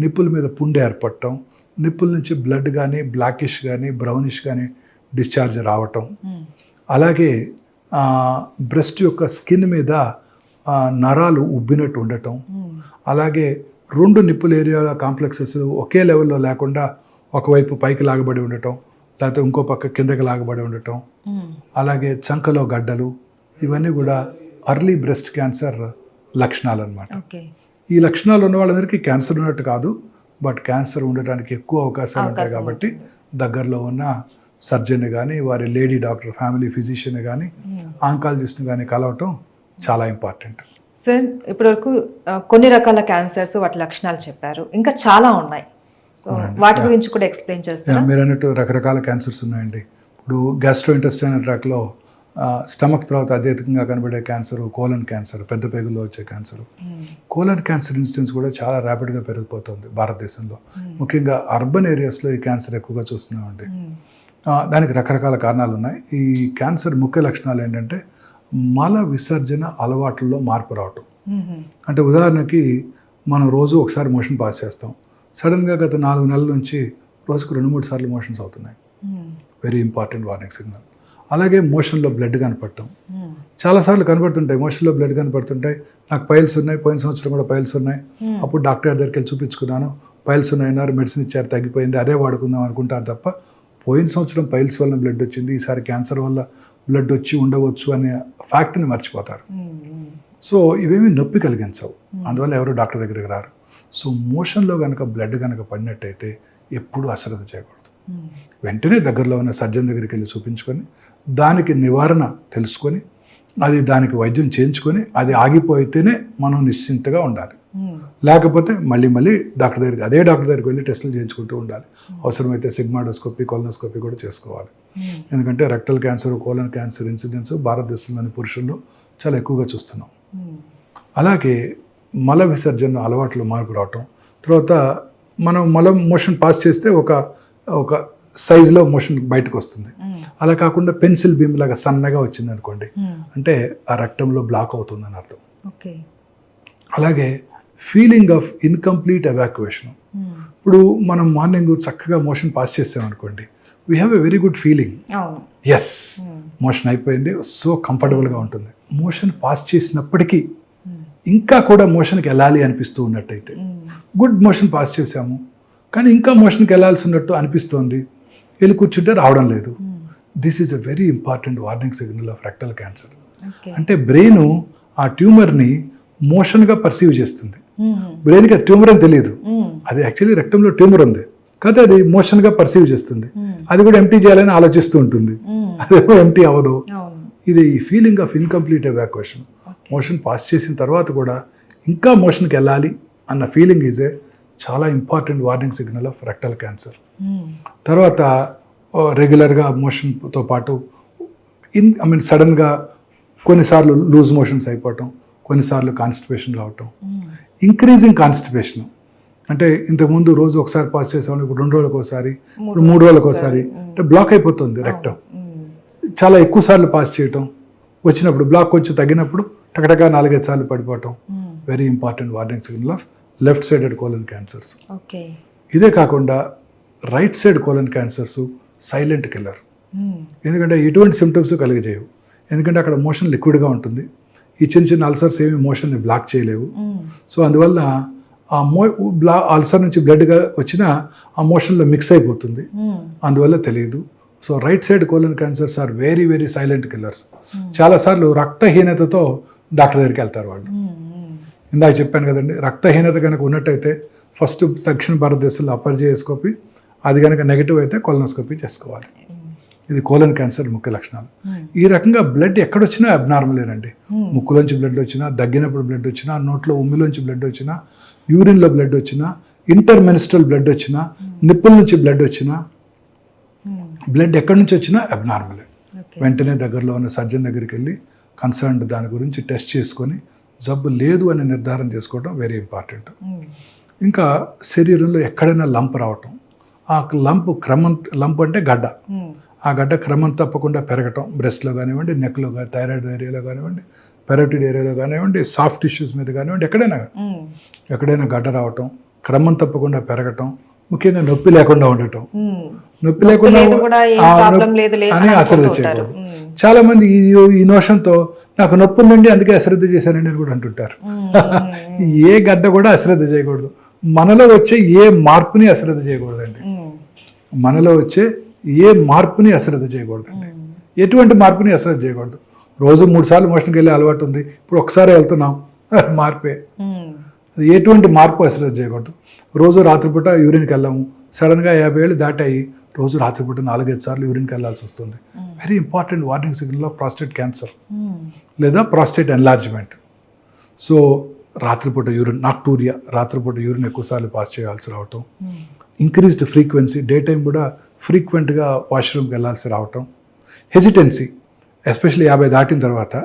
నిప్పుల మీద పుండె ఏర్పడటం, నిప్పుల నుంచి బ్లడ్ కానీ బ్లాకిష్ కానీ బ్రౌనిష్ కానీ డిశ్చార్జ్ రావటం. అలాగే బ్రెస్ట్ యొక్క స్కిన్ మీద నరాలు ఉబ్బినట్టు ఉండటం. అలాగే రెండు నిప్పుల ఏరియాల కాంప్లెక్సెస్ ఒకే లెవెల్లో లేకుండా ఒకవైపు పైకి లాగబడి ఉండటం, లేకపోతే ఇంకో పక్క కిందకి లాగబడి ఉండటం. అలాగే చంకలో గడ్డలు, ఇవన్నీ కూడా అర్లీ బ్రెస్ట్ క్యాన్సర్ లక్షణాలు అన్నమాట. ఈ లక్షణాలు ఉన్న వాళ్ళందరికీ క్యాన్సర్ ఉన్నట్టు కాదు, బట్ క్యాన్సర్ ఉండటానికి ఎక్కువ అవకాశాలు ఉంటాయి కాబట్టి దగ్గరలో ఉన్న సర్జన్ కానీ వారి లేడీ డాక్టర్, ఫ్యామిలీ ఫిజిషియన్ కానీ ఆంకాలజిస్ట్ని కానీ కలవటం చాలా ఇంపార్టెంట్. సార్ ఇప్పటివరకు కొన్ని రకాల క్యాన్సర్స్ వాటి లక్షణాలు చెప్పారు, ఇంకా చాలా ఉన్నాయి. సో వాటి గురించి కూడా ఎక్స్ప్లెయిన్ చేస్తారా? మీరు అన్నట్టు రకరకాల క్యాన్సర్స్ ఉన్నాయండి. ఇప్పుడు గ్యాస్ట్రో ఇంటెస్టైనల్ ట్రాక్లో స్టమక్ తర్వాత అత్యధికంగా కనబడే క్యాన్సర్ కోలన్ క్యాన్సర్, పెద్ద పేగుల్లో వచ్చే క్యాన్సర్. కోలన్ క్యాన్సర్ ఇన్సిడెన్స్ కూడా చాలా ర్యాపిడ్గా పెరిగిపోతుంది భారతదేశంలో. ముఖ్యంగా అర్బన్ ఏరియాస్లో ఈ క్యాన్సర్ ఎక్కువగా చూస్తున్నామండి. దానికి రకరకాల కారణాలు ఉన్నాయి. ఈ క్యాన్సర్ ముఖ్య లక్షణాలు ఏంటంటే మల విసర్జన అలవాట్లలో మార్పు రావటం. అంటే ఉదాహరణకి మనం రోజు ఒకసారి మోషన్ పాస్ చేస్తాం, సడన్గా గత 4 నెలల నుంచి రోజుకు 2-3 సార్లు మోషన్స్ అవుతున్నాయి. Very important warning signal. అలాగే మోషన్లో బ్లడ్ కనపడటం, చాలాసార్లు కనపడుతుంటాయి. మోషన్లో బ్లడ్ కనపడుతుంటాయి. నాకు పైల్స్ ఉన్నాయి, పోయిన సంవత్సరం కూడా పైల్స్ ఉన్నాయి, అప్పుడు డాక్టర్ దగ్గరికి వెళ్ళి చూపించుకున్నాను, పైల్స్ ఉన్నాయన్నారు, మెడిసిన్ ఇచ్చారు, తగ్గిపోయింది, అదే వాడుకుందాం అనుకుంటారు తప్ప పోయిన సంవత్సరం పైల్స్ వల్ల బ్లడ్ వచ్చింది, ఈసారి క్యాన్సర్ వల్ల బ్లడ్ వచ్చి ఉండవచ్చు అనే ఫ్యాక్ట్ని మర్చిపోతారు. సో ఇవేమీ నొప్పి కలిగించవు, అందువల్ల ఎవరు డాక్టర్ దగ్గరికి రారు. సో మోషన్లో కనుక బ్లడ్ కనుక పడినట్టయితే ఎప్పుడూ అశ్రద్ధ చేయకూడదు. వెంటనే దగ్గరలో ఉన్న సర్జన్ దగ్గరికి వెళ్ళి చూపించుకొని దానికి నివారణ తెలుసుకొని అది దానికి వైద్యం చేయించుకొని అది ఆగిపోయితేనే మనం నిశ్చింతగా ఉండాలి. లేకపోతే మళ్ళీ డాక్టర్ దగ్గరికి, అదే డాక్టర్ దగ్గరికి వెళ్ళి టెస్టులు చేయించుకుంటూ ఉండాలి. అవసరమైతే సిగ్మాడోస్కోపీ, కొలనోస్కోపీ కూడా చేసుకోవాలి. ఎందుకంటే rectal cancer, colon cancer incidence భారతదేశంలోని పురుషుల్లో చాలా ఎక్కువగా చూస్తున్నాం. అలాగే మల విసర్జన అలవాట్లు మార్పు రావటం, తర్వాత మనం మోషన్ పాస్ చేస్తే ఒక సైజులో మోషన్ బయటకు వస్తుంది. అలా కాకుండా పెన్సిల్ బీమ్ లాగా సన్నగా వచ్చింది అనుకోండి, అంటే ఆ రక్తంలో బ్లాక్ అవుతుందని అర్థం. అలాగే ఫీలింగ్ ఆఫ్ ఇన్కంప్లీట్ ఎవాక్యుయేషన్. ఇప్పుడు మనం మార్నింగ్ చక్కగా మోషన్ పాస్ చేసామనుకోండి, we have a very good feeling, yes motion అయిపోయింది, సో కంఫర్టబుల్గా ఉంటుంది. మోషన్ పాస్ చేసినప్పటికీ ఇంకా కూడా మోషన్కి వెళ్ళాలి అనిపిస్తూ ఉన్నట్టయితే, గుడ్ మోషన్ పాస్ చేసాము కానీ ఇంకా మోషన్కి వెళ్ళాల్సి ఉన్నట్టు అనిపిస్తోంది, వెళ్ళి కూర్చుంటే రావడం లేదు, this is a very important warning signal of rectal cancer. అంటే బ్రెయిన్ ఆ ట్యూమర్ని మోషన్గా పర్సీవ్ చేస్తుంది. బ్రెయిన్కి ట్యూమర్ అని తెలియదు, అది యాక్చువల్లీ రెక్టంలో ట్యూమర్ ఉంది కదా, అది మోషన్గా పర్సీవ్ చేస్తుంది. అది కూడా ఎంటీ చేయాలని ఆలోచిస్తూ ఉంటుంది, అదేమో ఎంటీ అవ్వదు. ఇది feeling of incomplete evacuation. Motion pass చేసిన తర్వాత కూడా ఇంకా మోషన్కి వెళ్ళాలి అన్న ఫీలింగ్ ఈజ్ ఏ చాలా important warning signal of rectal cancer. తర్వాత రెగ్యులర్గా మోషన్తో పాటు సడన్గా కొన్నిసార్లు లూజ్ మోషన్స్ అయిపోవటం, కొన్నిసార్లు కాన్స్టిపేషన్ రావటం, ఇంక్రీజింగ్ కాన్స్టిపేషన్. అంటే ఇంతకుముందు రోజు ఒకసారి పాస్ చేసేవాళ్ళు ఇప్పుడు 2 రోజులకు ఒకసారి, ఇప్పుడు 3 రోజులకు ఒకసారి, అంటే బ్లాక్ అయిపోతుంది రెక్టం. చాలా ఎక్కువ సార్లు పాస్ చేయటం, వచ్చినప్పుడు బ్లాక్ కొంచెం తగ్గినప్పుడు టకటగా 4-5 సార్లు పడిపోవటం, very important warning signal of left sided colon cancers. ఇదే కాకుండా right side colon cancers silent killer. ఎందుకంటే ఎటువంటి సిమ్టమ్స్ కలిగజేయవు, ఎందుకంటే అక్కడ మోషన్ లిక్విడ్గా ఉంటుంది. ఈ చిన్న అల్సర్స్ ఏమి మోషన్ని బ్లాక్ చేయలేవు. సో అందువల్ల ఆ అల్సర్ నుంచి బ్లడ్గా వచ్చినా ఆ మోషన్లో మిక్స్ అయిపోతుంది, అందువల్ల తెలియదు. So right side colon cancers are very very silent killers. చాలాసార్లు రక్తహీనతతో డాక్టర్ దగ్గరికి వెళ్తారు వాళ్ళు. ఇందాక చెప్పాను కదండి, రక్తహీనత కనుక ఉన్నట్టయితే ఫస్ట్ దక్షిణ భారతదేశంలో అపర్జయోస్కోపీ, అది కనుక నెగిటివ్ అయితే కొలనోస్కోపీ చేసుకోవాలి. ఇది కోలన్ క్యాన్సర్ ముఖ్య లక్షణాలు. ఈ రకంగా బ్లడ్ ఎక్కడొచ్చినా అబ్నార్మలేనండి. ముక్కులోంచి బ్లడ్ వచ్చినా, దగ్గినప్పుడు బ్లడ్ వచ్చినా, నోట్లో ఉమ్మిలోంచి బ్లడ్ వచ్చినా, యూరిన్లో బ్లడ్ వచ్చినా, ఇంటర్మెనిస్ట్రల్ బ్లడ్ వచ్చినా, నిప్పుల నుంచి బ్లడ్ వచ్చినా, బ్లడ్ ఎక్కడి నుంచి వచ్చినా అబ్నార్మలే. వెంటనే దగ్గరలో ఉన్న సర్జన్ దగ్గరికి వెళ్ళి కన్సర్న్డ్ దాని గురించి టెస్ట్ చేసుకొని జబ్బు లేదు అని నిర్ధారణ చేసుకోవడం వెరీ ఇంపార్టెంట్. ఇంకా శరీరంలో ఎక్కడైనా లంప్ రావటం, ఆ లంప్ అంటే గడ్డ, ఆ గడ్డ క్రమం తప్పకుండా పెరగటం, బ్రెస్ట్లో కానివ్వండి, నెక్లో కానీ, థైరాయిడ్ ఏరియాలో కానివ్వండి, పెరోటిడ్ ఏరియాలో కానివ్వండి, సాఫ్ట్ టిష్యూస్ మీద కానివ్వండి, ఎక్కడైనా గడ్డ రావటం, క్రమం తప్పకుండా పెరగటం, ముఖ్యంగా నొప్పి లేకుండా ఉండటం. నొప్పి లేకుండా అని అశ్రద్ధ చేయకూడదు. చాలా మంది ఈ నోషంతో నాకు నొప్పి ఉందండి అందుకే అశ్రద్ధ చేశానండి అని కూడా అంటుంటారు. ఏ గడ్డ కూడా అశ్రద్ధ చేయకూడదు. మనలో వచ్చే ఏ మార్పుని అశ్రద్ధ చేయకూడదండి. మనలో వచ్చే ఏ మార్పుని అశ్రద్ధ చేయకూడదండి. ఎటువంటి మార్పుని అశ్రద్ధ చేయకూడదు. రోజు 3 సార్లు మోషన్కి వెళ్ళే అలవాటు ఉంది, ఇప్పుడు ఒకసారి వెళ్తున్నాం, మార్పే. ఎటువంటి మార్పు అశ్రద్ధ చేయకూడదు. రోజు రాత్రిపూట యూరిన్కి వెళ్ళాము, సడన్గా 50 ఏళ్ళు దాటాయి, రోజు రాత్రిపూట 4-5 సార్లు యూరిన్కి వెళ్ళాల్సి వస్తుంది. Very important warning signal of prostate cancer లేదా ప్రాస్టేట్ ఎన్లార్జ్మెంట్. సో రాత్రిపూట యూరిన్, నాక్టూరియా, రాత్రిపూట యూరిన్ ఎక్కువసార్లు పాస్ చేయాల్సి రావటం, ఇంక్రీజ్డ్ ఫ్రీక్వెన్సీ, డే టైం కూడా ఫ్రీక్వెంట్గా వాష్రూమ్కి వెళ్ళాల్సి రావటం, హెసిటెన్సీ, ఎస్పెషల్లీ 50 దాటిన తర్వాత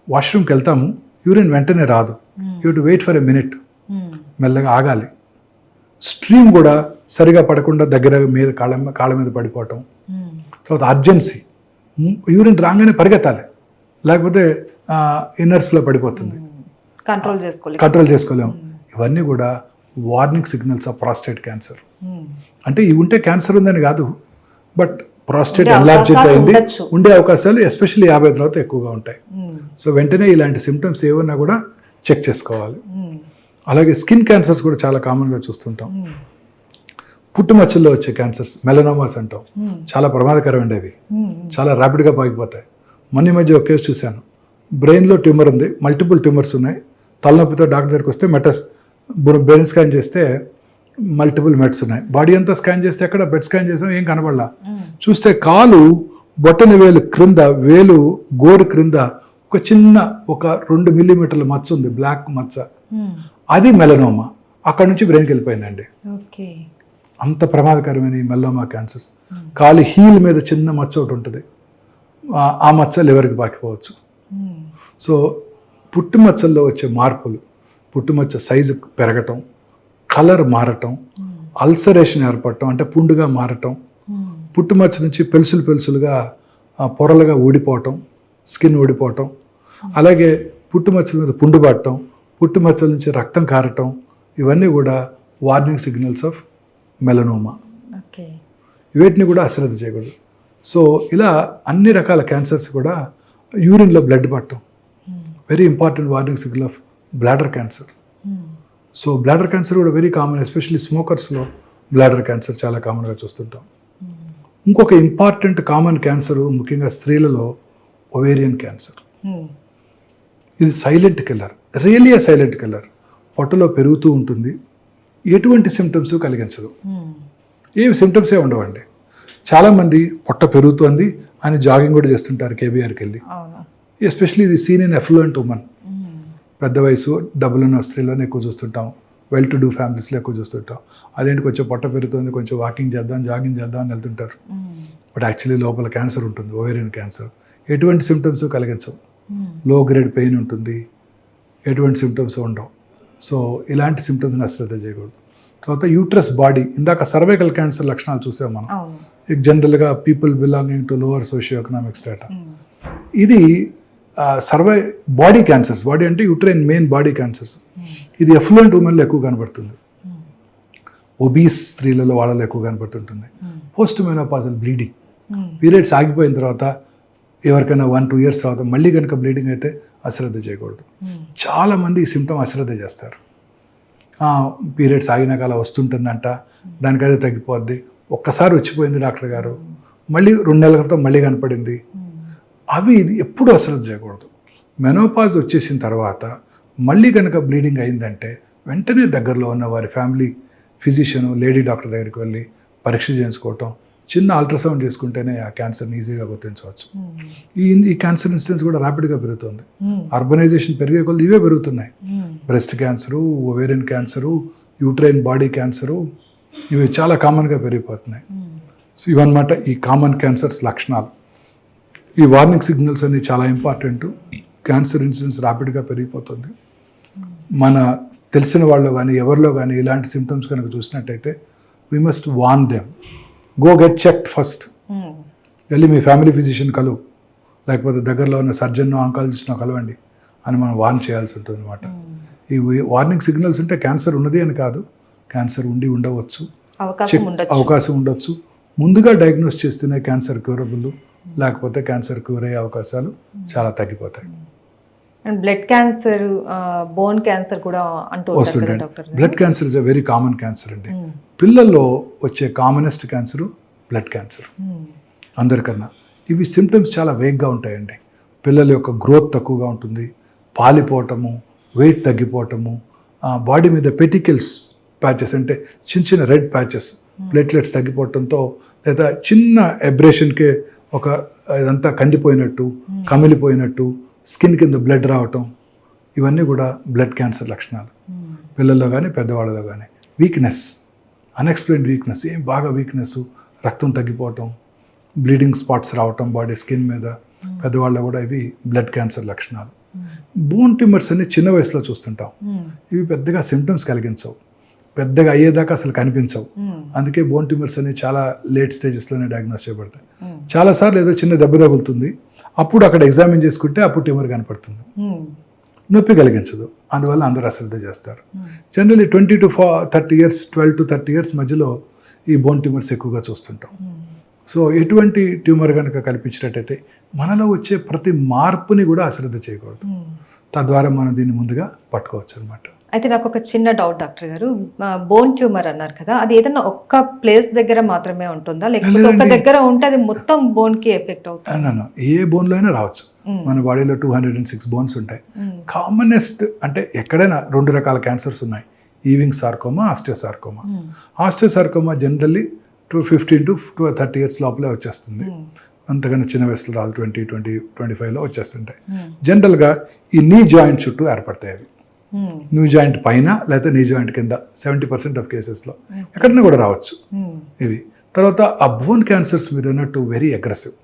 వాష్రూమ్కి వెళ్తాము, యూరిన్ వెంటనే రాదు, you to wait for a minute, మెల్లగా ఆగాలి. స్ట్రీమ్ కూడా సరిగా పడకుండా దగ్గర మీద కాళ్ళ మీద పడిపోవటం. తర్వాత అర్జెన్సీ, యూరిన్ రాగానే పరిగెత్తాలి, లేకపోతే ఇన్నర్స్లో పడిపోతుంది, కంట్రోల్ చేసుకోలేము. ఇవన్నీ కూడా warning signals of prostate cancer. అంటే ఇవి ఉంటే క్యాన్సర్ ఉందని కాదు, బట్ ప్రాస్టేట్ ఎన్లార్జ్డ్ అయింది, ఉండే అవకాశాలు ఎస్పెషల్లీ 50 తర్వాత ఎక్కువగా ఉంటాయి. సో వెంటనే ఇలాంటి సిమ్టమ్స్ ఏమన్నా కూడా చెక్ చేసుకోవాలి. అలాగే స్కిన్ క్యాన్సర్స్ కూడా చాలా కామన్గా చూస్తుంటాం. పుట్టుమచ్చల్లో వచ్చే క్యాన్సర్స్, మెలనోమాస్ అంటాం, చాలా ప్రమాదకరమైనవి, అవి చాలా ర్యాపిడ్గా పాకిపోతాయి. మొన్న మధ్య ఒక కేసు చూశాను, బ్రెయిన్లో ట్యూమర్ ఉంది, మల్టిపుల్ ట్యూమర్స్ ఉన్నాయి, తలనొప్పితో డాక్టర్ దగ్గరికి వస్తే బ్రెయిన్ స్కాన్ చేస్తే మల్టిపుల్ మెట్స్ ఉన్నాయి, బాడీ అంతా స్కాన్ చేస్తే ఎక్కడ బెడ్ స్కాన్ చేసాం ఏం కనబడలా. చూస్తే కాలు బొట్టన వేలు క్రింద, వేలు గోరు క్రింద ఒక చిన్న 2 మిల్లీమీటర్ల మచ్చ ఉంది, బ్లాక్ మచ్చ, అది మెలనోమా. అక్కడ నుంచి బ్రెయిన్కి వెళ్ళిపోయిందండి. అంత ప్రమాదకరమైన ఈ మెలనోమా క్యాన్సర్స్. కాలు హీల్ మీద చిన్న మచ్చ ఒకటి ఉంటుంది, ఆ మచ్చ లివర్కి పాకిపోవచ్చు. సో పుట్టుమచ్చల్లో వచ్చే మార్పులు, పుట్టుమచ్చ సైజు పెరగటం, కలర్ మారటం, అల్సరేషన్ ఏర్పడటం అంటే పుండుగా మారటం, పుట్టుమచ్చ నుంచి పెలుసులుగా పొరలుగా ఊడిపోవటం, స్కిన్ ఊడిపోవటం, అలాగే పుట్టుమచ్చల మీద పుండు పట్టడం, పుట్టుమచ్చల నుంచి రక్తం కారటం, ఇవన్నీ కూడా వార్నింగ్ సిగ్నల్స్ ఆఫ్ మెలనోమా. వీటిని కూడా అశ్రద్ధ చేయకూడదు. సో ఇలా అన్ని రకాల క్యాన్సర్స్ కూడా యూరిన్లో బ్లడ్ పట్టడం very important warning signal of bladder cancer. So bladder cancer కూడా వెరీ కామన్, ఎస్పెషల్లీ స్మోకర్స్లో బ్లాడర్ క్యాన్సర్ చాలా కామన్గా చూస్తుంటాం. ఇంకొక ఇంపార్టెంట్ కామన్ క్యాన్సర్ ముఖ్యంగా స్త్రీలలో ఒవేరియన్ క్యాన్సర్. ఇది silent killer, really silent killer. పొట్టలో పెరుగుతూ ఉంటుంది, ఎటువంటి సిమ్టమ్స్ కలిగించదు, ఏమి సిమ్టమ్సే ఉండవండి. చాలామంది పొట్ట పెరుగుతోంది అని జాగింగ్ కూడా చేస్తుంటారు కేబీఆర్కి వెళ్ళి, ఎస్పెషల్లీ ఇది సీన్ ఇన్ ఎఫ్లూయెంట్ ఉమెన్, పెద్ద వయసు డబ్బులున్న స్త్రీలోనే ఎక్కువ చూస్తుంటాం, వెల్ టు డూ ఫ్యామిలీస్లో ఎక్కువ చూస్తుంటాం. అదేంటి కొంచెం పొట్ట పెరుగుతుంది, కొంచెం వాకింగ్ చేద్దాం, జాగింగ్ చేద్దాం అని వెళ్తుంటారు, బట్ యాక్చువల్లీ లోపల క్యాన్సర్ ఉంటుంది, ఓవేరియన్ క్యాన్సర్. ఎటువంటి సిమ్టమ్స్ కలిగించవు, లో గ్రేడ్ పెయిన్ ఉంటుంది, ఎటువంటి సిమ్టమ్స్ ఉండవు. సో ఇలాంటి సిమ్టమ్స్ని అశ్రద్ధ చేయకూడదు. తర్వాత యూట్రస్ బాడీ, ఇందాక సర్వైకల్ క్యాన్సర్ లక్షణాలు చూసాం మనం, జనరల్గా people belonging to lower socio economic status. ఇది బాడీ క్యాన్సర్స్, బాడీ అంటే యూట్రైన్ మెయిన్ బాడీ క్యాన్సర్స్. ఇది ఎఫ్లూయెంట్ ఉమెన్లో ఎక్కువ కనబడుతుంది, ఒబీస్ స్త్రీలలో వాళ్ళలో ఎక్కువ కనబడుతుంటుంది. పోస్ట్ మెనోపాజల్ బ్లీడింగ్, పీరియడ్స్ ఆగిపోయిన తర్వాత ఎవరికైనా 1-2 years తర్వాత మళ్ళీ కనుక బ్లీడింగ్ అయితే అశ్రద్ధ చేయకూడదు. చాలామంది ఈ సిమ్టమ్ అశ్రద్ధ చేస్తారు. పీరియడ్స్ ఆగినాక అలా వస్తుంటుందంట, దానికదే తగ్గిపోద్ది, ఒక్కసారి వచ్చిపోయింది డాక్టర్ గారు, మళ్ళీ 2 నెలల క్రితం మళ్ళీ కనపడింది, అవి ఇది ఎప్పుడు అశ్రద్ధ చేయకూడదు. మెనోపాజ్ వచ్చేసిన తర్వాత మళ్ళీ కనుక బ్లీడింగ్ అయిందంటే వెంటనే దగ్గరలో ఉన్న వారి ఫ్యామిలీ ఫిజిషియన్ లేడీ డాక్టర్ దగ్గరికి వెళ్ళి పరీక్ష చేయించుకోవటం, చిన్న అల్ట్రాసౌండ్ చేసుకుంటేనే ఆ క్యాన్సర్ని ఈజీగా గుర్తించవచ్చు. ఈ క్యాన్సర్ ఇన్సిడెన్స్ కూడా ర్యాపిడ్గా పెరుగుతుంది. అర్బనైజేషన్ పెరిగే కొద్ది ఇవే పెరుగుతున్నాయి. Breast cancer, ovarian cancer, uterine body cancer, ఇవి చాలా కామన్గా పెరిగిపోతున్నాయి. సో ఇవన్నమాట ఈ కామన్ క్యాన్సర్స్ లక్షణాలు. ఈ వార్నింగ్ సిగ్నల్స్ అన్ని చాలా ఇంపార్టెంట్. క్యాన్సర్ ఇన్సిడెన్స్ ర్యాపిడ్గా పెరిగిపోతుంది. మన తెలిసిన వాళ్ళు కానీ ఎవరిలో కానీ ఇలాంటి సిమ్టమ్స్ కనుక చూసినట్టయితే we must warn them, go get checked first. వెళ్ళి మీ ఫ్యామిలీ ఫిజిషియన్ కలువు, లేకపోతే దగ్గరలో ఉన్న సర్జన్ ఆంకాలజిస్ట్ను కలవండి అని మనం వార్న్ చేయాల్సి ఉంటుంది అనమాట. ఈ వార్నింగ్ సిగ్నల్స్ ఉంటే క్యాన్సర్ ఉన్నది అని కాదు, క్యాన్సర్ ఉండి ఉండవచ్చు, అవకాశం ఉండొచ్చు. ముందుగా డయాగ్నోస్ చేస్తేనే క్యాన్సర్ క్యూరబుల్, లేకపోతే క్యాన్సర్ క్యూర్ అయ్యే అవకాశాలు చాలా తగ్గిపోతాయి. బ్లడ్ క్యాన్సర్, బోన్ క్యాన్సర్ కూడా వస్తుంటాయి. Blood cancer is a very common cancer అండి. పిల్లల్లో వచ్చే కామనెస్ట్ క్యాన్సర్ బ్లడ్ క్యాన్సర్ అందరికన్నా. ఇవి సిమ్టమ్స్ చాలా వేగ్గా ఉంటాయండి. పిల్లల యొక్క గ్రోత్ తక్కువగా ఉంటుంది, పాలిపోవటము, వెయిట్ తగ్గిపోవటము, బాడీ మీద పెటికల్స్ ప్యాచెస్ అంటే చిన్న చిన్న రెడ్ ప్యాచెస్, ప్లేట్లెట్స్ తగ్గిపోవటంతో, లేదా చిన్న ఎబ్రేషన్కే ఒక ఇదంతా కందిపోయినట్టు, కమిలిపోయినట్టు, స్కిన్ కింద బ్లడ్ రావటం, ఇవన్నీ కూడా బ్లడ్ క్యాన్సర్ లక్షణాలు. పిల్లల్లో కానీ పెద్దవాళ్ళలో కానీ. వీక్నెస్, అన్ఎక్స్ప్లెయిన్డ్ వీక్నెస్, ఏం బాగా వీక్నెస్, రక్తం తగ్గిపోవటం, బ్లీడింగ్ స్పాట్స్ రావటం బాడీ స్కిన్ మీద, పెద్దవాళ్ళలో కూడా ఇవి బ్లడ్ క్యాన్సర్ లక్షణాలు. బోన్ ట్యూమర్స్ అన్ని చిన్న వయసులో చూస్తుంటాం. ఇవి పెద్దగా సిమ్టమ్స్ కలిగించవు, పెద్దగా అయ్యేదాకా అసలు కనిపించవు. అందుకే బోన్ ట్యూమర్స్ అనేవి చాలా లేట్ స్టేజెస్లోనే డయాగ్నోస్ చేయబడతాయి. చాలాసార్లు ఏదో చిన్న దెబ్బ తగులుతుంది, అప్పుడు అక్కడ ఎగ్జామిన్ చేసుకుంటే అప్పుడు ట్యూమర్ కనపడుతుంది, నొప్పి కలిగించదు. అందువల్ల అందరూ అశ్రద్ధ చేస్తారు. Generally 20 to 30 years, 12 to 30 years మధ్యలో ఈ బోన్ ట్యూమర్స్ ఎక్కువగా చూస్తుంటాం. సో ఎటువంటి ట్యూమర్ కనుక కల్పించినట్టయితే మనలో వచ్చే ప్రతి మార్పుని కూడా అశ్రద్ధ చేయకూడదు. తద్వారా మనం దీన్ని ముందుగా పట్టుకోవచ్చు అనమాట. అయితే నాకు ఒక చిన్న డౌట్ డాక్టర్ గారు, బోన్ ట్యూమర్ అన్నారు కదా, అది ఏదైనా ఒక్క ప్లేస్ దగ్గర మాత్రమే ఉంటుందా, లేకపోతే ఒక దగ్గర ఉంటే అది మొత్తం బోన్ కి ఎఫెక్ట్ అవుతుంది? ఏ బోన్లో అయినా రావచ్చు. మన బాడీలో 206 బోన్స్ ఉంటాయి. కామనెస్ట్ అంటే ఎక్కడైనా 2 రకాల క్యాన్సర్స్ ఉన్నాయి, Ewing sarcoma, osteosarcoma. Osteosarcoma generally 15 to 30 years లోపలే వచ్చేస్తుంది. అంతకన్నా చిన్న వయసులో రాదు, 20-25లో వచ్చేస్తుంటాయి. జనరల్గా ఈ నీ జాయింట్ చుట్టూ ఏర్పడతాయి అవి. న్యూ జాయింట్ పైన లేదా నీ జాయింట్ కింద 70% ఆఫ్ కేసెస్లో ఎక్కడైనా కూడా రావచ్చు ఇవి. తర్వాత ఆ బోన్ క్యాన్సర్స్ మీరు అన్నట్టు వెరీ అగ్రెసివ్.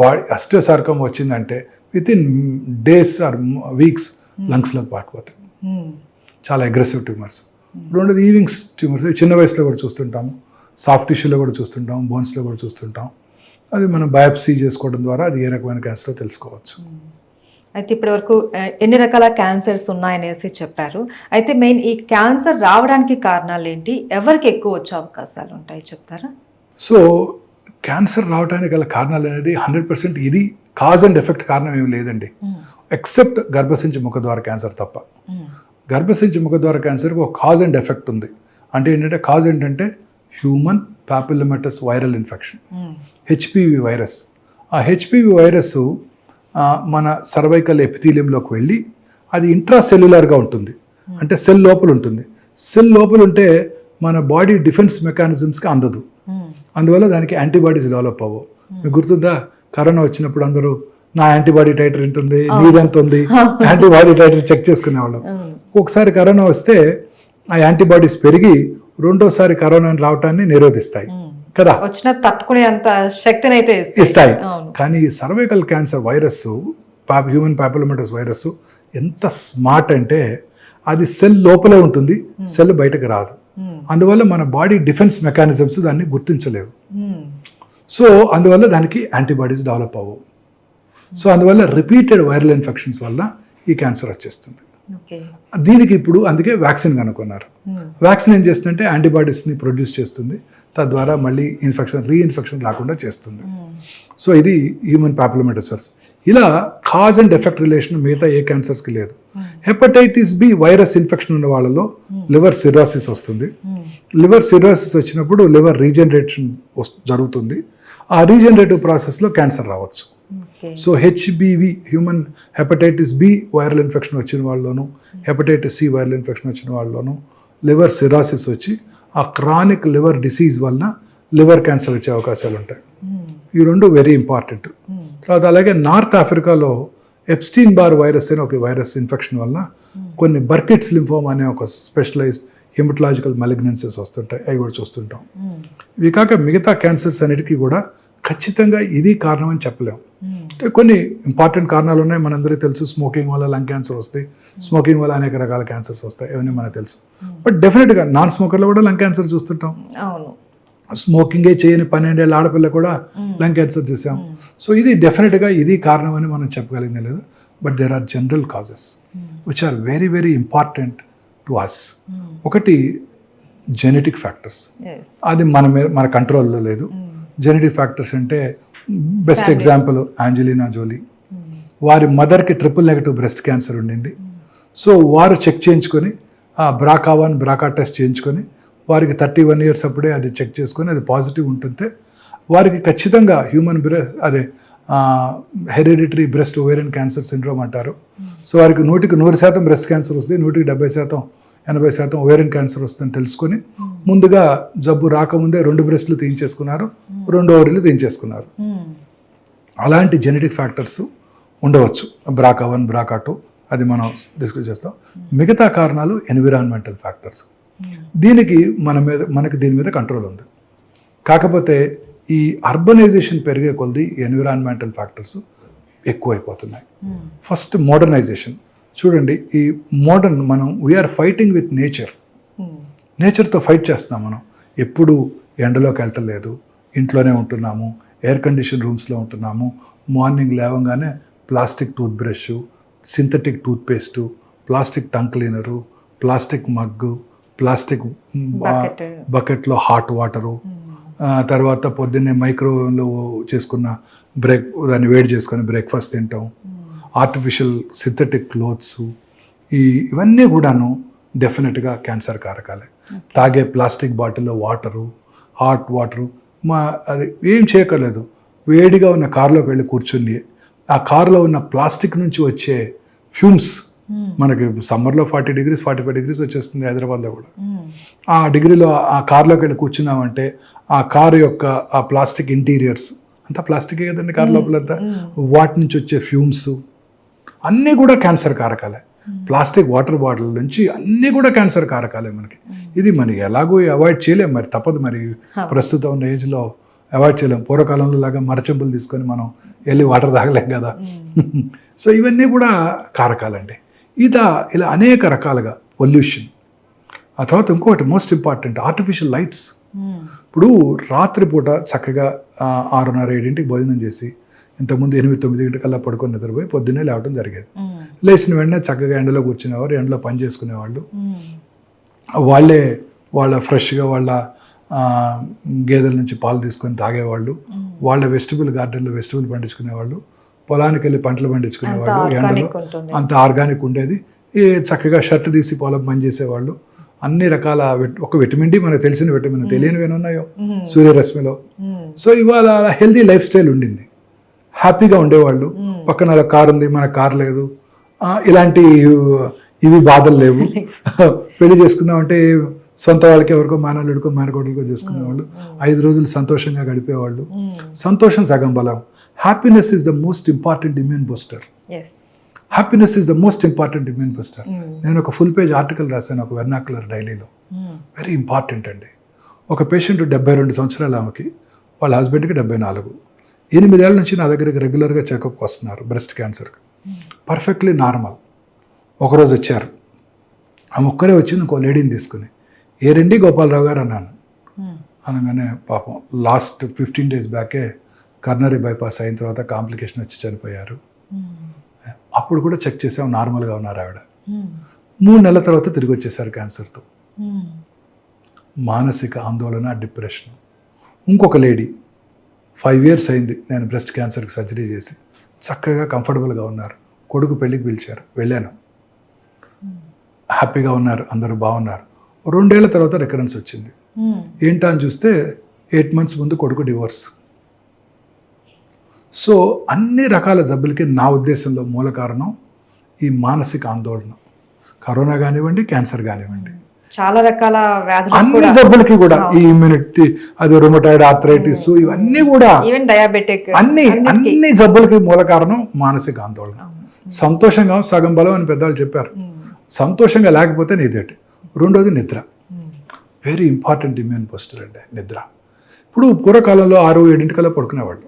బాడీ ఆస్టియోసార్కోమా వచ్చిందంటే within days or weeks లంగ్స్లోకి పాకిపోతాయి. చాలా అగ్రెసివ్ ట్యూమర్స్. రెండోది ఈవింగ్స్ ట్యూమర్స్, చిన్న వయసులో కూడా చూస్తుంటాము, సాఫ్ట్ టిష్యూలో కూడా చూస్తుంటాం, బోన్స్లో కూడా చూస్తుంటాం. అది మనం బయాప్సీ చేసుకోవడం ద్వారా అది ఏ రకమైన క్యాన్సరో తెలుసుకోవచ్చు. అయితే ఇప్పటి వరకు ఎన్ని రకాల క్యాన్సర్స్ ఉన్నాయనేసి చెప్పారు. అయితే మెయిన్ ఈ క్యాన్సర్ రావడానికి కారణాలు ఏంటి, ఎవరికి ఎక్కువ వచ్చే అవకాశాలు ఉంటాయి చెప్తారా? సో క్యాన్సర్ రావడానికి గల కారణాలు అనేది 100% ఇది కాజ్ అండ్ ఎఫెక్ట్ కారణం ఏమి లేదండి, ఎక్సెప్ట్ గర్భసంచి ముఖద్వార క్యాన్సర్ తప్ప. గర్భసంచి ముఖద్వార క్యాన్సర్కి ఒక కాజ్ అండ్ ఎఫెక్ట్ ఉంది. అంటే ఏంటంటే కాజ్ ఏంటంటే human papillomatous viral infection, HPV virus. ఆ హెచ్పివి వైరస్ మన సర్వైకల్ ఎపిథీలియంలోకి వెళ్ళి అది ఇంట్రాసెల్యులర్గా ఉంటుంది, అంటే సెల్ లోపల ఉంటుంది. సెల్ లోపల ఉంటే మన బాడీ డిఫెన్స్ మెకానిజమ్స్కి అందదు, అందువల్ల దానికి యాంటీబాడీస్ డెవలప్ అవ్వవు. మీకు గుర్తుందా, కరోనా వచ్చినప్పుడు అందరూ నా యాంటీబాడీ టైటర్ ఎంత ఉంది, నీదెంత ఉంది, యాంటీబాడీ టైటర్ చెక్ చేసుకునేవాళ్ళం. ఒకసారి కరోనా వస్తే ఆ యాంటీబాడీస్ పెరిగి రెండోసారి కరోనా రావటాన్ని నిరోధిస్తాయి కదా, వచ్చిన తట్టుకునే అంత శక్తిని అయితే ఇస్తాయి. కానీ cervical cancer virus, human papillomatous virus ఎంత స్మార్ట్ అంటే అది సెల్ లోపలే ఉంటుంది, సెల్ బయటకు రాదు. అందువల్ల మన బాడీ డిఫెన్స్ మెకానిజమ్స్ దాన్ని గుర్తించలేవు. సో అందువల్ల దానికి యాంటీబాడీస్ డెవలప్ అవ్వవు. సో అందువల్ల రిపీటెడ్ వైరల్ ఇన్ఫెక్షన్స్ వల్ల ఈ క్యాన్సర్ వచ్చేస్తుంది. దీనికి ఇప్పుడు అందుకే వ్యాక్సిన్ కనుక్కున్నారు. వ్యాక్సిన్ ఏం చేస్తుందంటే యాంటీబాడీస్ని ప్రొడ్యూస్ చేస్తుంది, తద్వారా మళ్ళీ రీఇన్ఫెక్షన్ రాకుండా చేస్తుంది. సో ఇది హ్యూమన్ పాపిలోమాటస్ వైరస్. ఇలా కాజ్ అండ్ ఎఫెక్ట్ రిలేషన్ మిగతా ఏ క్యాన్సర్స్కి లేదు. హెపటైటిస్ బి వైరస్ ఇన్ఫెక్షన్ ఉన్న వాళ్ళలో లివర్ సిరోసిస్ వస్తుంది. లివర్ సిరోసిస్ వచ్చినప్పుడు లివర్ రీజనరేషన్ జరుగుతుంది. ఆ రీజనరేటివ్ ప్రాసెస్లో క్యాన్సర్ రావచ్చు. So HBV human hepatitis B viral infection వచ్చిన వాళ్ళలోను, హెపటైటిస్ సి వైరల్ ఇన్ఫెక్షన్ వచ్చిన వాళ్ళలోను లివర్ సిరాసిస్ వచ్చి ఆ క్రానిక్ లివర్ డిసీజ్ వలన లివర్ క్యాన్సర్ వచ్చే అవకాశాలు ఉంటాయి. ఈ రెండు వెరీ ఇంపార్టెంట్. తర్వాత అలాగే నార్త్ ఆఫ్రికాలో ఎప్స్టీన్ బార్ వైరస్ అనే ఒక వైరస్ ఇన్ఫెక్షన్ వలన కొన్ని బర్కిట్స్ లింఫోమా అనే ఒక స్పెషలైజ్డ్ హెమటలాజికల్ మలిగ్నెన్సీస్ వస్తుంటాయి, అవి కూడా చూస్తుంటాం. ఇవి కాక మిగతా క్యాన్సర్స్ అన్నిటికీ కూడా ఖచ్చితంగా ఇది కారణం అని చెప్పలేము. కొన్ని ఇంపార్టెంట్ కారణాలు ఉన్నాయి, మనందరికీ తెలుసు. స్మోకింగ్ వల్ల లంగ్ క్యాన్సర్ వస్తాయి, స్మోకింగ్ వల్ల అనేక రకాల క్యాన్సర్స్ వస్తాయి, ఇవన్నీ మనకు తెలుసు. బట్ డెఫినెట్గా నాన్ స్మోకర్లో కూడా లంగ్ క్యాన్సర్ చూస్తుంటాం. స్మోకింగే చేయని 12 ఏళ్ళ ఆడపిల్ల కూడా లంగ్ క్యాన్సర్ చూసాం. సో ఇది డెఫినెట్గా ఇది కారణం అని మనం చెప్పగలిగిందే లేదు. But there are general causes which are very very important to us. ఒకటి జెనెటిక్ ఫ్యాక్టర్స్, అది మన కంట్రోల్లో లేదు. జెనెటిక్ ఫ్యాక్టర్స్ అంటే బెస్ట్ ఎగ్జాంపుల్ ఆంజెలినా జోలీ. వారి మదర్కి ట్రిపుల్-నెగటివ్ బ్రెస్ట్ క్యాన్సర్ ఉండింది. సో వారు చెక్ చేయించుకొని ఆ BRCA1 BRCA టెస్ట్ చేయించుకొని వారికి 31 years అప్పుడే అది చెక్ చేసుకొని అది పాజిటివ్ ఉంటుంటే వారికి ఖచ్చితంగా human hereditary breast ovarian cancer syndrome అంటారు. సో వారికి 100% బ్రెస్ట్ క్యాన్సర్ వస్తుంది, 70% 80% ఓవేరియన్ క్యాన్సర్ వస్తుందని తెలుసుకొని ముందుగా జబ్బు రాకముందే 2 బ్రెస్ట్లు తీయించేసుకున్నారు, 2 ఓవరీలు తీయించేసుకున్నారు. అలాంటి జెనెటిక్ ఫ్యాక్టర్స్ ఉండవచ్చు, BRCA1 BRCA2, అది మనం డిస్కస్ చేస్తాం. మిగతా కారణాలు ఎన్విరాన్మెంటల్ ఫ్యాక్టర్స్. దీనికి మనకి దీని మీద కంట్రోల్ ఉంది. కాకపోతే ఈ అర్బనైజేషన్ పెరిగే కొలది ఎన్విరాన్మెంటల్ ఫ్యాక్టర్స్ ఎక్కువైపోతున్నాయి. ఫస్ట్ మోడర్నైజేషన్ చూడండి. ఈ మోడర్న్ వీఆర్ ఫైటింగ్ విత్ నేచర్తో ఫైట్ చేస్తున్నాం. మనం ఎప్పుడు ఎండలోకి వెళ్తలేదు, ఇంట్లోనే ఉంటున్నాము, ఎయిర్ కండిషన్ రూమ్స్లో ఉంటున్నాము. మార్నింగ్ లేవగానే plastic tooth brush, synthetic toothpaste, plastic tongue cleaner, plastic mug, plastic బకెట్లో హాట్ వాటరు, తర్వాత పొద్దున్నే మైక్రోవేవ్లో చేసుకున్న దాన్ని వేడి చేసుకొని బ్రేక్ఫాస్ట్ తింటాం. ఆర్టిఫిషియల్ సింథటిక్ క్లోత్స్, ఇవన్నీ కూడాను డెఫినెట్గా క్యాన్సర్ కారకాలే. తాగే ప్లాస్టిక్ బాటిల్లో వాటరు, హాట్ వాటరు, అది ఏం చేయక్కర్లేదు. వేడిగా ఉన్న కారులోకి వెళ్ళి కూర్చుని ఆ కారులో ఉన్న ప్లాస్టిక్ నుంచి వచ్చే ఫ్యూమ్స్, మనకి సమ్మర్లో 40 degrees 45 degrees వచ్చేస్తుంది హైదరాబాద్లో కూడా. ఆ డిగ్రీలో ఆ కార్లోకి వెళ్ళి కూర్చున్నామంటే ఆ కారు యొక్క ఆ ప్లాస్టిక్ ఇంటీరియర్స్ అంతా ప్లాస్టికే కదండి, కారు లోపలంతా, వాటి నుంచి వచ్చే ఫ్యూమ్స్ అన్నీ కూడా క్యాన్సర్ కారకాలే. ప్లాస్టిక్ వాటర్ బాటిల్ నుంచి అన్నీ కూడా క్యాన్సర్ కారకాలే మనకి. ఇది మనకి ఎలాగో అవాయిడ్ చేయలేం, మరి తప్పదు. మరి ప్రస్తుతం ఉన్న ఏజ్లో అవాయిడ్ చేయలేం. పూర్వకాలంలో లాగా మరచెంబులు తీసుకొని మనం వెళ్ళి వాటర్ తాగలేం కదా. సో ఇవన్నీ కూడా కారకాలండి. ఇలా అనేక రకాలుగా పొల్యూషన్. ఆ తర్వాత ఇంకొకటి మోస్ట్ ఇంపార్టెంట్, ఆర్టిఫిషియల్ లైట్స్. ఇప్పుడు రాత్రిపూట చక్కగా 6:30-7 భోజనం చేసి ఇంతకుముందు 8-9 పడుకొని నిద్రపోయి పొద్దున్నే లేవడం జరిగేది. లేచిన వెంటనే చక్కగా ఎండలో కూర్చునేవారు, ఎండలో పని చేసుకునేవాళ్ళు. వాళ్ళ ఫ్రెష్గా వాళ్ళ గేదెల నుంచి పాలు తీసుకొని తాగేవాళ్ళు. వాళ్ళ వెజిటబుల్ గార్డెన్లో వెజిటబుల్ పండించుకునేవాళ్ళు. పొలానికి వెళ్ళి పంటలు పండించుకునేవాళ్ళు. ఎండలో అంత ఆర్గానిక్ ఉండేది. చక్కగా షర్ట్ తీసి పొలం పని చేసేవాళ్ళు. అన్ని రకాల ఒక విటమిన్ డి, మనకు తెలిసిన విటమిన్, తెలియనివి ఉన్నాయో సూర్యరశ్మిలో. సో ఇవాళ హెల్దీ లైఫ్ స్టైల్ ఉండింది, హ్యాపీగా ఉండేవాళ్ళు. పక్కన కారు ఉంది, మన కారు లేదు, ఇలాంటి ఇవి బాధలు లేవు. పెళ్లి చేసుకుందామంటే సొంత వాళ్ళకి ఎవరికో మేనల్లుడికో మేనకోడలకో చేసుకునేవాళ్ళు. 5 రోజులు సంతోషంగా గడిపేవాళ్ళు. సంతోషం సగం బలం. Happiness is the most important immune booster. Happiness is the most important immune booster. నేను ఒక ఫుల్ పేజ్ ఆర్టికల్ రాశాను ఒక వెర్నాకులర్ డైలీలో. వెరీ ఇంపార్టెంట్ అండి. ఒక పేషెంట్ 72 సంవత్సరాలు, ఆమెకి వాళ్ళ హస్బెండ్కి 74. 8 ఏళ్ళ నుంచి నా దగ్గరికి రెగ్యులర్గా చెకప్కి వస్తున్నారు బ్రెస్ట్ క్యాన్సర్కి. Perfectly normal. ఒకరోజు వచ్చారు, ఆమె ఒక్కరే వచ్చి ఇంకో లేడీని తీసుకుని, ఏరండి గోపాలరావు గారు అన్నాను. అనగానే పాపం లాస్ట్ 15 days బ్యాకే కర్నరీ బైపాస్ అయిన తర్వాత కాంప్లికేషన్ వచ్చి చనిపోయారు. అప్పుడు కూడా చెక్ చేసాం, నార్మల్గా ఉన్నారు ఆవిడ. 3 నెలల తర్వాత తిరిగి వచ్చేసారు క్యాన్సర్తో. మానసిక ఆందోళన, డిప్రెషన్. ఇంకొక లేడీ 5 years అయింది నేను బ్రెస్ట్ క్యాన్సర్కి సర్జరీ చేసి, చక్కగా కంఫర్టబుల్గా ఉన్నారు. కొడుకు పెళ్ళికి పిలిచారు, వెళ్ళాను. హ్యాపీగా ఉన్నారు, అందరూ బాగున్నారు. 2 ఏళ్ల తర్వాత రికరెన్స్ వచ్చింది. ఏంటా అని చూస్తే 8 months ముందు కొడుకు డివోర్స్. సో అన్ని రకాల జబ్బులకి నా ఉద్దేశంలో మూల కారణం ఈ మానసిక ఆందోళన. కరోనా కానివ్వండి, క్యాన్సర్ కానివ్వండి. చాలా రకాల వ్యాధులు అన్ని జబ్బులకి కూడా ఈ ఇమ్యూనిటీ, అది రొమటాయిడ్ ఆర్థరైటిస్, ఇవన్నీ కూడా ఈవెన్ డయాబెటిక్ అన్ని జబ్బులకి మూల కారణం మానసిక ఆందోళన. సంతోషంగా సగం బలం అని పెద్దవాళ్ళు చెప్పారు. సంతోషంగా లేకపోతే నీదేటి. రెండోది నిద్ర, వెరీ ఇంపార్టెంట్ ఇమ్యూన్ బూస్టర్ అండి నిద్ర. ఇప్పుడు పూర్వకాలంలో 6-7 పడుకునేవాళ్ళు,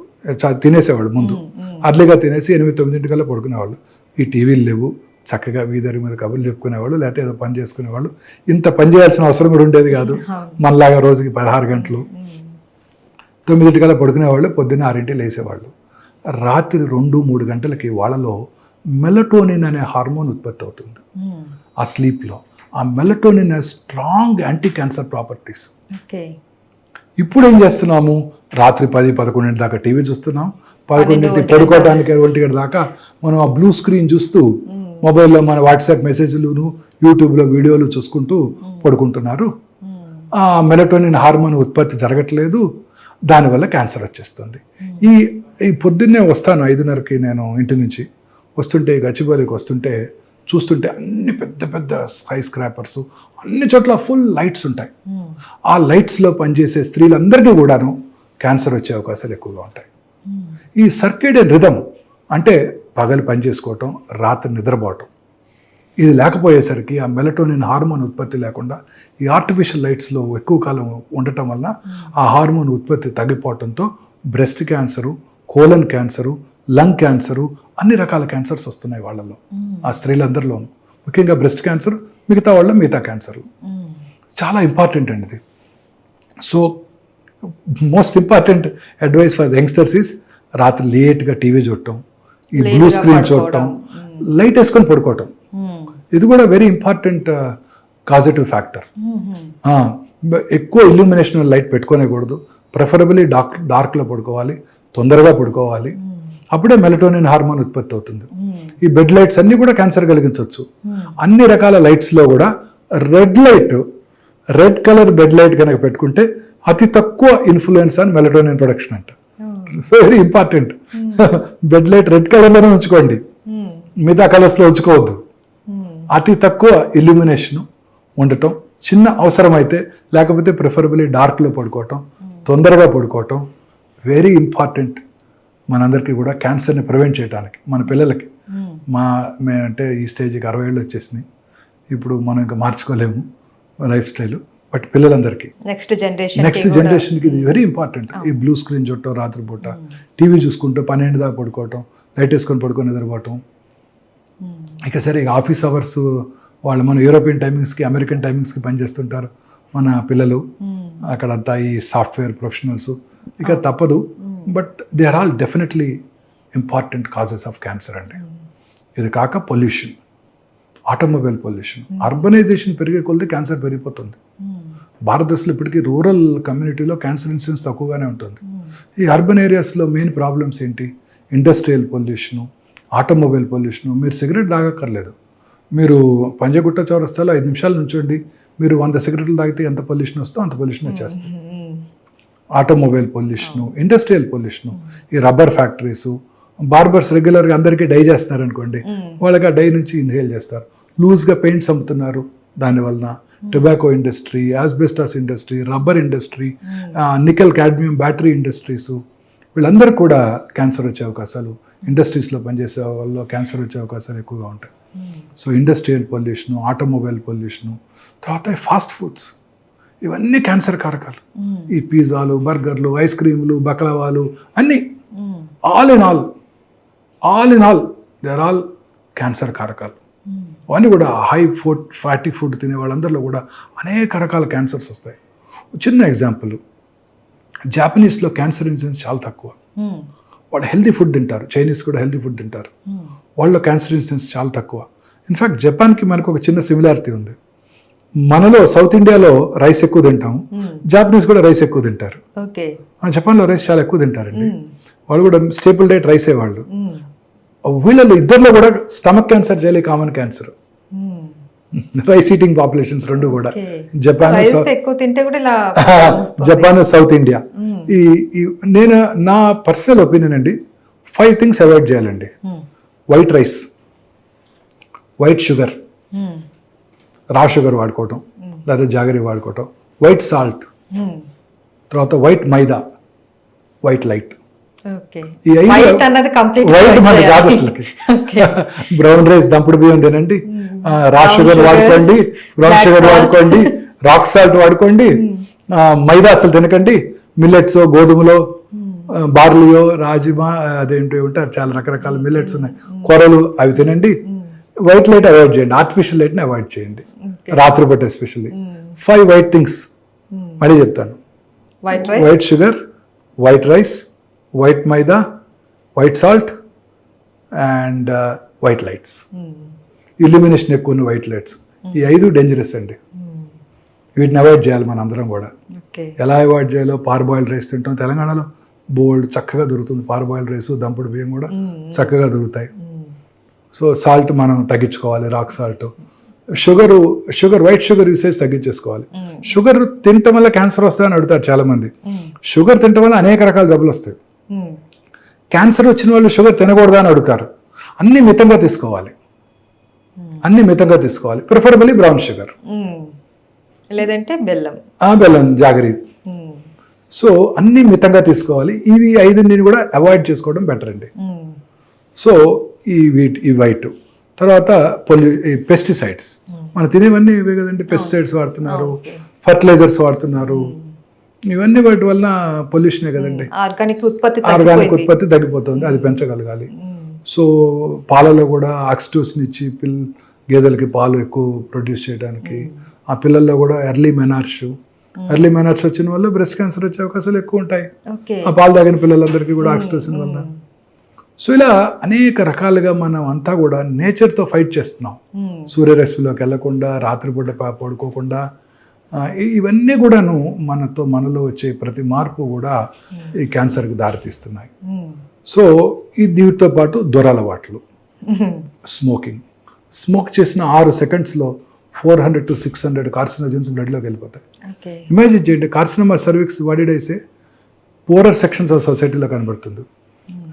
తినేసేవాళ్ళు ముందు అర్లీగా తినేసి 8-9 పడుకునేవాళ్ళు. ఈ టీవీలు లేవు, చక్కగా వీధరి మీద కబుర్లు చెప్పుకునేవాళ్ళు, లేకపోతే ఏదో పని చేసుకునేవాళ్ళు. ఇంత పని చేయాల్సిన అవసరం కూడా ఉండేది కాదు. మనలాగా రోజుకి 16 గంటలు. 9 పడుకునేవాళ్ళు, పొద్దున్న 6 లేసేవాళ్ళు. రాత్రి 2-3 గంటలకి వాళ్ళలో మెలటోనిన్ అనే హార్మోన్ ఉత్పత్తి అవుతుంది ఆ స్లీప్లో. ఆ melatonin strong anti cancer properties. ఇప్పుడు ఏం చేస్తున్నాము, రాత్రి 10-11 దాకా టీవీ చూస్తున్నాం, 11 పడుకోవడానికి 1 దాకా మనం ఆ బ్లూ స్క్రీన్ చూస్తూ మొబైల్లో మన వాట్సాప్ మెసేజ్లు, యూట్యూబ్లో వీడియోలు చూసుకుంటూ పడుకుంటున్నారు. ఆ మెలటోనిన్ హార్మోన్ ఉత్పత్తి జరగట్లేదు, దానివల్ల క్యాన్సర్ వచ్చేస్తుంది. ఈ పొద్దున్నే వస్తాను 5:30కి నేను ఇంటి నుంచి వస్తుంటే, గచ్చిబౌలికి వస్తుంటే చూస్తుంటే అన్ని పెద్ద పెద్ద స్కై స్క్రాపర్స్, అన్ని చోట్ల ఫుల్ లైట్స్ ఉంటాయి. ఆ లైట్స్లో పనిచేసే స్త్రీలందరికీ కూడాను క్యాన్సర్ వచ్చే అవకాశాలు ఎక్కువగా ఉంటాయి. ఈ సర్కేడియన్ రిథమ్ అంటే పగలు పనిచేసుకోవటం, రాత్రి నిద్రపోవటం, ఇది లేకపోయేసరికి ఆ మెలటోనిన్ హార్మోన్ ఉత్పత్తి లేకుండా ఈ ఆర్టిఫిషియల్ లైట్స్లో ఎక్కువ కాలం ఉండటం వల్ల ఆ హార్మోన్ ఉత్పత్తి తగ్గిపోవడంతో breast cancer, colon cancer, lung cancer, అన్ని రకాల క్యాన్సర్స్ వస్తున్నాయి వాళ్ళలో, ఆ స్త్రీలందరిలోనూ. ముఖ్యంగా బ్రెస్ట్ క్యాన్సర్, మిగతా వాళ్ళ మిగతా క్యాన్సర్లు. చాలా ఇంపార్టెంట్ అండి ఇది. So most important advice for youngsters is రాత్రి లేట్గా టీవీ చూడటం, ఈ బ్లూ స్క్రీన్ చూడటం, లైట్ వేసుకొని పడుకోవటం. ఇది కూడా వెరీ ఇంపార్టెంట్ కాజిటివ్ ఫ్యాక్టర్. ఎక్కువ ఇల్యూమినేషన్ లైట్ పెట్టుకోనేకూడదు, ప్రిఫరబుల్లీ డార్క్లో పడుకోవాలి, తొందరగా పడుకోవాలి. అప్పుడే మెలటోనిన్ హార్మోన్ ఉత్పత్తి అవుతుంది. ఈ బెడ్ లైట్స్ అన్ని కూడా క్యాన్సర్ కలిగించవచ్చు. అన్ని రకాల లైట్స్లో కూడా రెడ్ కలర్ బెడ్ లైట్ కనుక పెట్టుకుంటే అతి తక్కువ ఇన్ఫ్లుయెన్స్ ఆన్ మెలటోనిన్ ప్రొడక్షన్ అంట. So very important. Bed light red కలర్లోనే ఉంచుకోండి, మిగతా కలర్స్లో ఉంచుకోవద్దు. అతి తక్కువ ఇల్యూమినేషన్ ఉండటం, చిన్న అవసరమైతే, లేకపోతే ప్రిఫరబుల్లీ డార్క్లో పడుకోవటం, తొందరగా పడుకోవటం వెరీ ఇంపార్టెంట్ మనందరికీ కూడా క్యాన్సర్ని ప్రివెంట్ చేయడానికి. మన పిల్లలకి అంటే ఈ స్టేజ్కి 60 ఏళ్ళు వచ్చేసినాయి, ఇప్పుడు మనం ఇంకా మార్చుకోలేము లైఫ్ స్టైల్. బట్ పిల్లలందరికీ నెక్స్ట్ జనరేషన్కి ఇది వెరీ ఇంపార్టెంట్. ఈ బ్లూ స్క్రీన్ చుట్టం, రాత్రిపూట టీవీ చూసుకుంటూ 12 దాకా పడుకోవటం, లైట్ వేసుకొని పడుకొని నిద్రపోవటం. ఇక సరే ఆఫీస్ అవర్స్ వాళ్ళు మన యూరోపియన్ టైమింగ్స్కి, అమెరికన్ టైమింగ్స్కి పనిచేస్తుంటారు మన పిల్లలు. అక్కడంతా ఈ సాఫ్ట్వేర్ ప్రొఫెషనల్స్, ఇక తప్పదు. But they are all definitely important causes of cancer అండి. ఇది కాక పొల్యూషన్, ఆటోమొబైల్ పొల్యూషన్, అర్బనైజేషన్ పెరిగే కొలది క్యాన్సర్ పెరిగిపోతుంది. భారతదేశంలో ఇప్పటికీ రూరల్ కమ్యూనిటీలో క్యాన్సర్ ఇన్సిడెన్స్ తక్కువగానే ఉంటుంది. ఈ అర్బన్ ఏరియాస్లో మెయిన్ ప్రాబ్లమ్స్ ఏంటి? Industrial pollution, automobile pollution. మీరు సిగరెట్ తాగక్కర్లేదు, మీరు పంజగుట్ట చౌరస్తాలో 5 నిమిషాలు నుంచోండి, మీరు 100 సిగరెట్లు తాగితే ఎంత పొల్యూషన్ వస్తుందో అంత పొల్యూషన్ వచ్చేస్తుంది. ఆటోమొబైల్ పొల్యూషను, ఇండస్ట్రియల్ పొల్యూషను, ఈ రబ్బర్ ఫ్యాక్టరీసు, బార్బర్స్ రెగ్యులర్గా అందరికీ డై చేస్తారనుకోండి, వాళ్ళకి ఆ డై నుంచి ఇన్హేల్ చేస్తారు. లూజ్గా పెయింట్స్ అమ్ముతున్నారు, దానివలన tobacco industry, asbestos industry, rubber industry, nickel cadmium battery industries, వీళ్ళందరూ కూడా క్యాన్సర్ వచ్చే అవకాశాలు, ఇండస్ట్రీస్లో పనిచేసే వాళ్ళు క్యాన్సర్ వచ్చే అవకాశాలు ఎక్కువగా ఉంటాయి. So industrial pollution, automobile pollution, తర్వాత ఫాస్ట్ ఫుడ్స్, ఇవన్నీ క్యాన్సర్ కారకాలు. ఈ పిజ్జాలు, బర్గర్లు, ఐస్ క్రీములు, బక్లవాలు అన్నీ all in all they are all cancer కారకాలు. అవన్నీ కూడా హై ఫ్యాటీ ఫుడ్ తినే వాళ్ళందరిలో కూడా అనేక రకాల క్యాన్సర్స్ వస్తాయి. చిన్న ఎగ్జాంపుల్, జాపనీస్లో క్యాన్సర్ ఇన్సిడెన్స్ చాలా తక్కువ. వాళ్ళు హెల్తీ ఫుడ్ తింటారు, చైనీస్ కూడా హెల్తీ ఫుడ్ తింటారు, వాళ్ళలో క్యాన్సర్ ఇన్సిడెన్స్ చాలా తక్కువ. ఇన్ఫ్యాక్ట్ జపాన్కి మనకు ఒక చిన్న సిమిలారిటీ ఉంది. మనలో సౌత్ ఇండియాలో రైస్ ఎక్కువ తింటాము, జాపనీస్ కూడా రైస్ ఎక్కువ తింటారు. జపాన్లో రైస్ చాలా ఎక్కువ తింటారండి, వాళ్ళు కూడా స్టేపుల్ డైట్ రైసే వాళ్ళు. వీళ్ళలో ఇద్దరిలో కూడా స్టమక్ క్యాన్సర్ చేయాలి, common cancer. Rice eating populations రెండు కూడా. Japan, south India. నేను నా పర్సనల్ ఒపీనియన్ అండి, 5 థింగ్స్ అవాయిడ్ చేయాలండి. వైట్ రైస్, వైట్ షుగర్, రా షుగర్ వాడుకోవటం, లేదా జాగరీ వాడుకోవటం, వైట్ సాల్ట్, తర్వాత వైట్ మైదా, వైట్ లైట్. ఓకే. ఈ వైట్ అన్నది కంప్లీట్ వైట్ మన కాదు అసలుకి. బ్రౌన్ రైస్, దంపుడు బియ్యం తినండి, రా షుగర్ వాడుకోండి, బ్రౌన్ షుగర్ వాడుకోండి, రాక్ సాల్ట్ వాడుకోండి, మైదా అసలు తినకండి, మిల్లెట్స్, గోధుమలో, బార్లియో, రాజిమా, అదేంటి ఉంటారు చాలా రకరకాల మిల్లెట్స్ ఉన్నాయి, కొరలు, అవి తినండి. వైట్ లైట్ అవాయిడ్ చేయండి, ఆర్టిఫిషియల్ లైట్ని అవాయిడ్ చేయండి రాత్రిపూట ఎస్పెషల్లీ. 5 వైట్ థింగ్స్ మళ్ళీ చెప్తాను. White sugar, white rice, white maida, white salt and white lights. Illumination ఎక్కువ ఉన్న వైట్ లైట్స్. ఈ 5 డేంజరస్ అండి. వీటిని అవాయిడ్ చేయాలి మన అందరం కూడా. ఎలా అవాయిడ్ చేయాలో, పార్బాయిల్డ్ రైస్ తింటాం. తెలంగాణలో బోల్డ్ చక్కగా దొరుకుతుంది పార్బాయిల్డ్ రైస్, దంపుడు బియ్యం కూడా చక్కగా దొరుకుతాయి. సో సాల్ట్ మనం తగ్గించుకోవాలి, rock salt. Sugar white sugar usage తగ్గించేసుకోవాలి. షుగర్ తినటం వల్ల క్యాన్సర్ వస్తుందని అడుగుతారు చాలా మంది. షుగర్ తినటం వల్ల అనేక రకాల జబ్బులు వస్తాయి. క్యాన్సర్ వచ్చిన వాళ్ళు షుగర్ తినకూడదా అని అడుగుతారు. అన్ని మితంగా తీసుకోవాలి, అన్ని మితంగా తీసుకోవాలి. ప్రిఫరబుల్లీ బ్రౌన్ షుగర్, లేదంటే బెల్లం, బెల్లం, జాగరీ. సో అన్ని మితంగా తీసుకోవాలి. ఇవి 5 కూడా అవాయిడ్ చేసుకోవడం బెటర్ అండి. సో ఈ వైట్ తర్వాత ఈ పెస్టిసైడ్స్, మనం తినేవన్నీ ఇవే కదండి. పెస్టిసైడ్స్ వాడుతున్నారు, ఫర్టిలైజర్స్ వాడుతున్నారు, ఇవన్నీ వాటి వలన పొల్యూషనే కదండి. ఆర్గానిక్ ఉత్పత్తి తగ్గిపోతుంది, అది పెంచగలగాలి. సో పాలలో కూడా ఆక్సిటోసిన్ ఇచ్చి గేదెలకి పాలు ఎక్కువ ప్రొడ్యూస్ చేయడానికి, ఆ పిల్లల్లో కూడా ఎర్లీ మెనార్ష్ వచ్చిన వల్ల బ్రెస్ట్ క్యాన్సర్ వచ్చే అవకాశాలు ఎక్కువ ఉంటాయి, ఆ పాలు తాగిన పిల్లలందరికీ కూడా ఆక్సిటోసిన్ వల్ల. సో ఇలా అనేక రకాలుగా మనం అంతా కూడా నేచర్తో ఫైట్ చేస్తున్నాం. సూర్యరశ్మిలోకి వెళ్లకుండా, రాత్రిపూట పడుకోకుండా, ఇవన్నీ కూడాను మనలో వచ్చే ప్రతి మార్పు కూడా ఈ క్యాన్సర్కి దారితీస్తున్నాయి. సో దీనితో పాటు దురలవాట్లు, స్మోక్ చేసిన 6 సెకండ్స్లో 400 to 600 కార్సినోజన్స్ బ్లడ్లోకి వెళ్ళిపోతాయి. ఇమాజిన్ చేయండి, కార్సినోమా సర్విక్స్ వాడిడైసే పూరర్ సెక్షన్స్ ఆఫ్ సొసైటీలో కనబడుతుంది,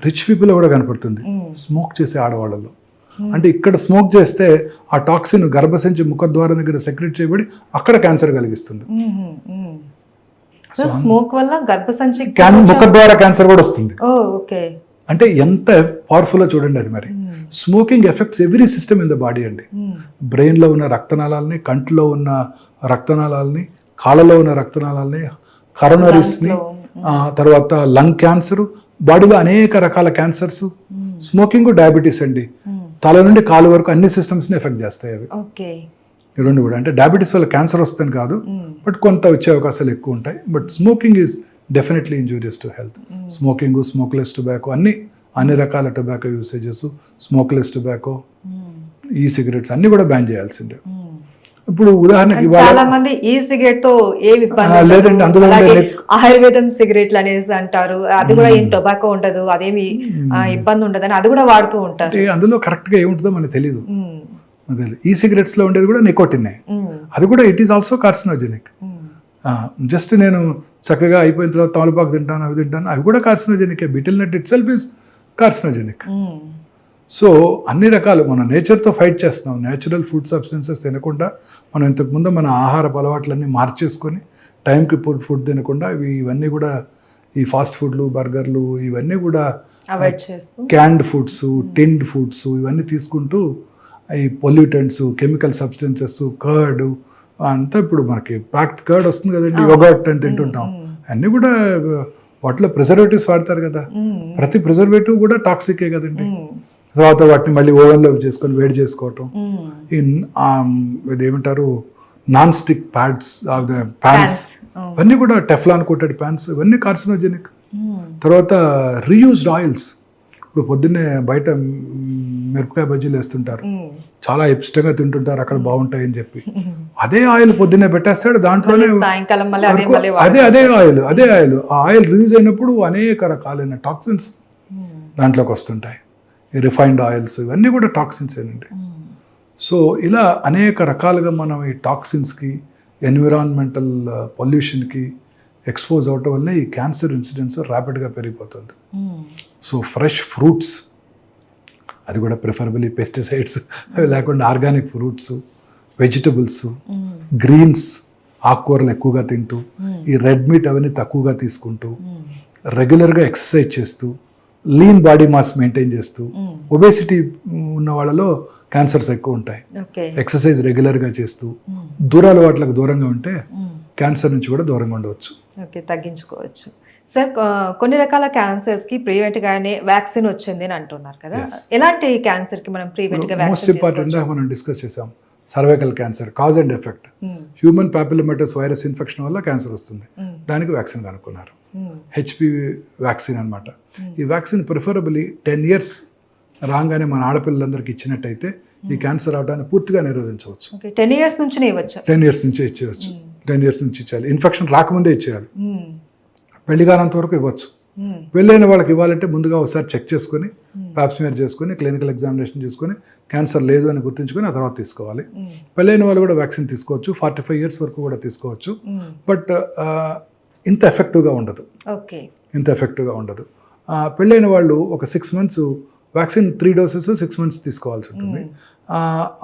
రిచ్ పీపుల్లో కూడా కనపడుతుంది, స్మోక్ చేసే ఆడవాళ్ళలో. అంటే ఇక్కడ స్మోక్ చేస్తే ఆ టాక్సిన్ గర్భసంచి ముఖద్వారం దగ్గర సెక్రెట్ చేయబడి అక్కడ క్యాన్సర్ కలిగిస్తుంది. స్మోక్ వల్ల గర్భసంచి ముఖద్వార క్యాన్సర్ కూడా వస్తుంది. అంటే ఎంత పవర్ఫుల్ చూడండి అది. మరి smoking effects every system in the body అండి. బ్రెయిన్లో ఉన్న రక్తనాళాలని, కంటిలో ఉన్న రక్తనాళాలని, కాళ్ళలో ఉన్న రక్తనాళాలని, కరోనరీస్ని, తర్వాత లంగ్ క్యాన్సర్, బాడీలో అనేక రకాల క్యాన్సర్స్. స్మోకింగ్, డయాబెటీస్ అండి, తల నుండి కాలు వరకు అన్ని సిస్టమ్స్ని ఎఫెక్ట్ చేస్తాయి అవి. ఈ రెండు కూడా. అంటే డయాబెటీస్ వల్ల క్యాన్సర్ వస్తుంది కాదు, బట్ కొంత వచ్చే అవకాశాలు ఎక్కువ ఉంటాయి. But smoking is definitely injurious to health. Smoking, smokeless tobacco, అన్ని రకాల టొబాకో యూసేజెస్, స్మోక్లెస్ టొబాకో, ఈ సిగరెట్స్ అన్ని కూడా బ్యాన్ చేయాల్సిందే. ఇప్పుడు ఉదాహరణకి చాలా మంది ఈ సిగరెట్ తో ఏమి లేదండి, అందులో ఆయుర్వేదం సిగరెట్లు అనేసి అంటారు, అది కూడా ఏం టొబాకో ఉండదు, అదేమి ఇబ్బంది ఉండదు అని అది కూడా వాడుతూ ఉంటారు. అందులో కరెక్ట్ గా ఏముంటుందో మనకు తెలియదు. ఈ సిగరెట్స్ లో ఉండేది కూడా నికోటినే, అది కూడా it is also carcinogenic. Just నేను చక్కగా అయిపోయిన తర్వాత తమలపాకు తింటాను, అవి తింటాను, అవి కూడా carcinogenic. Betel nut itself is carcinogenic. So అన్ని రకాలు మనం నేచర్తో ఫైట్ చేస్తున్నాం. నేచురల్ ఫుడ్ సబ్స్టెన్సెస్ తినకుండా మనం ఇంతకుముందు మన ఆహారపు అలవాట్లన్నీ మార్చేసుకొని టైంకి ఫుడ్ తినకుండా ఇవన్నీ కూడా ఈ ఫాస్ట్ ఫుడ్లు, బర్గర్లు, ఇవన్నీ కూడా క్యాన్డ్ ఫుడ్స్, టిన్డ్ ఫుడ్స్, ఇవన్నీ తీసుకుంటూ ఈ పొల్యూటెంట్స్, కెమికల్ సబ్స్టెన్సెస్, కర్డ్ అంతా ఇప్పుడు మనకి ప్యాక్డ్ కర్డ్ వస్తుంది కదండి, యోగర్ట్ అని తింటుంటాం. అన్నీ కూడా వాటిలో ప్రిజర్వేటివ్స్ వాడతారు కదా, ప్రతి ప్రిజర్వేటివ్ కూడా టాక్సికే కదండి. తర్వాత వాటిని మళ్ళీ ఓవెన్లో చేసుకొని వేడి చేసుకోవటం, ఇదేమంటారు నాన్ స్టిక్ ప్యాన్స్, ఇవన్నీ కూడా టెఫ్లాన్ కోటెడ్ ప్యాన్స్, ఇవన్నీ కార్సినోజెనిక్. తర్వాత రీయూజ్డ్ ఆయిల్స్, ఇప్పుడు పొద్దున్నే బయట మిరపకాయ బజ్జీలు వేస్తుంటారు, చాలా ఇష్టంగా తింటుంటారు అక్కడ బాగుంటాయని చెప్పి, అదే ఆయిల్ పొద్దున్నే పెట్టేస్తాడు, దాంట్లోనే అదే ఆయిల్ ఆ ఆయిల్ రిలీజ్ అయినప్పుడు అనేక రకాలైన టాక్సిన్స్ దాంట్లోకి వస్తుంటాయి. ఈ రిఫైన్డ్ ఆయిల్స్, ఇవన్నీ కూడా టాక్సిన్స్ ఏనండి. సో ఇలా అనేక రకాలుగా మనం ఈ టాక్సిన్స్కి, ఎన్విరాన్మెంటల్ పొల్యూషన్కి ఎక్స్పోజ్ అవటం వల్ల ఈ క్యాన్సర్ ఇన్సిడెన్స్ ర్యాపిడ్గా పెరిగిపోతుంది. సో ఫ్రెష్ ఫ్రూట్స్, అది కూడా ప్రిఫరబుల్లీ పెస్టిసైడ్స్ లేకుండా ఆర్గానిక్ ఫ్రూట్స్, వెజిటబుల్స్, గ్రీన్స్ ఆకుకూరలు ఎక్కువగా తింటూ, ఈ రెడ్ మీట్ అవన్నీ తక్కువగా తీసుకుంటూ, రెగ్యులర్గా ఎక్సర్సైజ్ చేస్తూ, లీన్ బాడీ మాస్ మెయింటైన్ చేస్తూ, ఒబేసిటీ ఉన్న వాళ్ళలో క్యాన్సర్స్ ఎక్కువ ఉంటాయి. ఎక్సర్సైజ్ రెగ్యులర్గా చేస్తూ, అలవాట్లకు దూరంగా ఉంటే క్యాన్సర్ నుంచి కూడా దూరంగా ఉండవచ్చు. ఓకే, తగ్గించుకోవచ్చు. సార్, కొన్ని రకాల క్యాన్సర్స్కి ప్రివెంట్గానే వ్యాక్సిన్ వచ్చింది అని అంటున్నారు కదా, ఎలాంటి క్యాన్సర్కి మనం ప్రివెంట్గా మోస్ట్ ఇంపార్టెంట్ మనం డిస్కస్ చేసాం, cervical cancer cause and effect. Human papillomatous virus infection వల్ల క్యాన్సర్ వస్తుంది, దానికి వ్యాక్సిన్ కనుక్కున్నారు. హెచ్పివి వ్యాక్సిన్ అనమాట. ఈ వ్యాక్సిన్ ప్రిఫరబుల్లీ 10 years రాగానే మన ఆడపిల్లలందరికీ ఇచ్చినట్టయితే ఈ క్యాన్సర్ అవడాన్ని పూర్తిగా నిరోధించవచ్చు. 10 years నుంచి ఇవ్వచ్చు. 10 years నుంచే ఇచ్చేయచ్చు. 10 years నుంచి ఇచ్చేయాలి. ఇన్ఫెక్షన్ రాకముందే ఇచ్చేయాలి. పెళ్లి కానంత వరకు ఇవ్వచ్చు. పెళ్ళైన వాళ్ళకి ఇవ్వాలంటే ముందుగా ఒకసారి చెక్ చేసుకుని, పాప్స్మియర్ చేసుకుని, క్లినికల్ ఎగ్జామినేషన్ చేసుకుని, క్యాన్సర్ లేదు అని గుర్తుంచుకొని ఆ తర్వాత తీసుకోవాలి. పెళ్ళైన వాళ్ళు కూడా వ్యాక్సిన్ తీసుకోవచ్చు, 45 years వరకు కూడా తీసుకోవచ్చు. బట్ ఇంత ఎఫెక్టివ్గా ఉండదు. ఇంత ఎఫెక్టివ్గా ఉండదు. పెళ్ళైన వాళ్ళు ఒక 6 months వ్యాక్సిన్ 3 doses 6 months తీసుకోవాల్సి ఉంటుంది.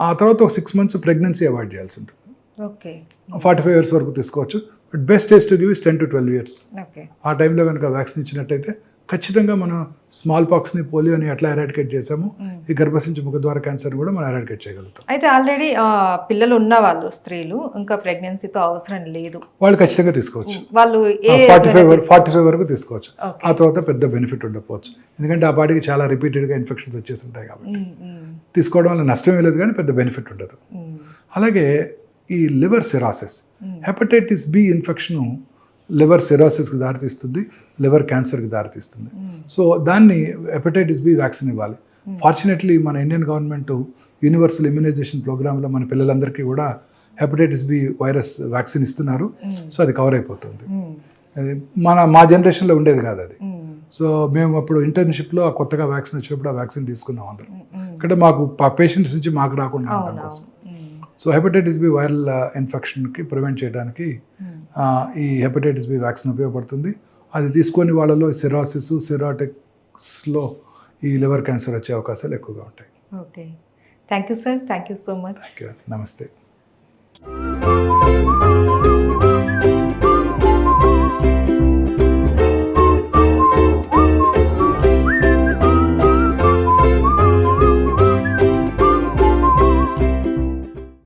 ఆ తర్వాత ఒక 6 months ప్రెగ్నెన్సీ అవాయిడ్ చేయాల్సి ఉంటుంది. 45 years వరకు తీసుకోవచ్చు. But best age to give is 10 to 12 years. ఆ టైంలో కనుక వ్యాక్సిన్ ఇచ్చినట్టయితే ఖచ్చితంగా మనం స్మాల్ పాక్స్ని, పోలియోని ఎట్లా ఎరాడికేట్ చేసామో ఈ గర్భసించు ముఖద్వార క్యాన్సర్ కూడా మనం ఎరాడికేట్ చేయగలుగుతాం. అయితే ఆల్రెడీ పిల్లలు ఉన్న వాళ్ళు, స్త్రీలు ఇంకా ప్రెగ్నెన్సీతో అవసరం లేదు, వాళ్ళు ఖచ్చితంగా తీసుకోవచ్చు. వాళ్ళు 45 వరకు తీసుకోవచ్చు. ఆ తర్వాత పెద్ద బెనిఫిట్ ఉండకపోవచ్చు, ఎందుకంటే ఆ పాటికి చాలా రిపీటెడ్గా ఇన్ఫెక్షన్స్ వచ్చేసి ఉంటాయి కాబట్టి. తీసుకోవడం వల్ల నష్టమే లేదు కానీ పెద్ద బెనిఫిట్ ఉండదు. అలాగే ఈ liver cirrhosis, hepatitis B infection liver సిరాసిస్కి దారితీస్తుంది, లివర్ క్యాన్సర్కి దారితీస్తుంది. సో దాన్ని హెపటైటిస్ బి వ్యాక్సిన్ ఇవ్వాలి. ఫార్చునేట్లీ మన ఇండియన్ గవర్నమెంట్ యూనివర్సల్ ఇమ్యునైజేషన్ ప్రోగ్రాంలో మన పిల్లలందరికీ కూడా హెపటైటిస్ బి వైరస్ వ్యాక్సిన్ ఇస్తున్నారు. సో అది కవర్ అయిపోతుంది. మా జనరేషన్లో ఉండేది కాదు అది. సో మేము అప్పుడు ఇంటర్న్షిప్లో కొత్తగా వ్యాక్సిన్ వచ్చినప్పుడు ఆ వ్యాక్సిన్ తీసుకున్నాం అందరం. అంటే మాకు పేషెంట్స్ నుంచి మాకు రాకుండా ఉండడం కోసం. సో హెపటైటిస్ బి వైరల్ ఇన్ఫెక్షన్కి ప్రివెంట్ చేయడానికి ఈ హెపటైటిస్ బి వ్యాక్సిన్ ఉపయోగపడుతుంది. అది తీసుకొని వాళ్ళలో సిరాసిస్, సిరాటిక్స్లో ఈ లివర్ క్యాన్సర్ వచ్చే అవకాశాలు ఎక్కువగా ఉంటాయి. Okay, thank you sir, thank you so much. Thank you, నమస్తే.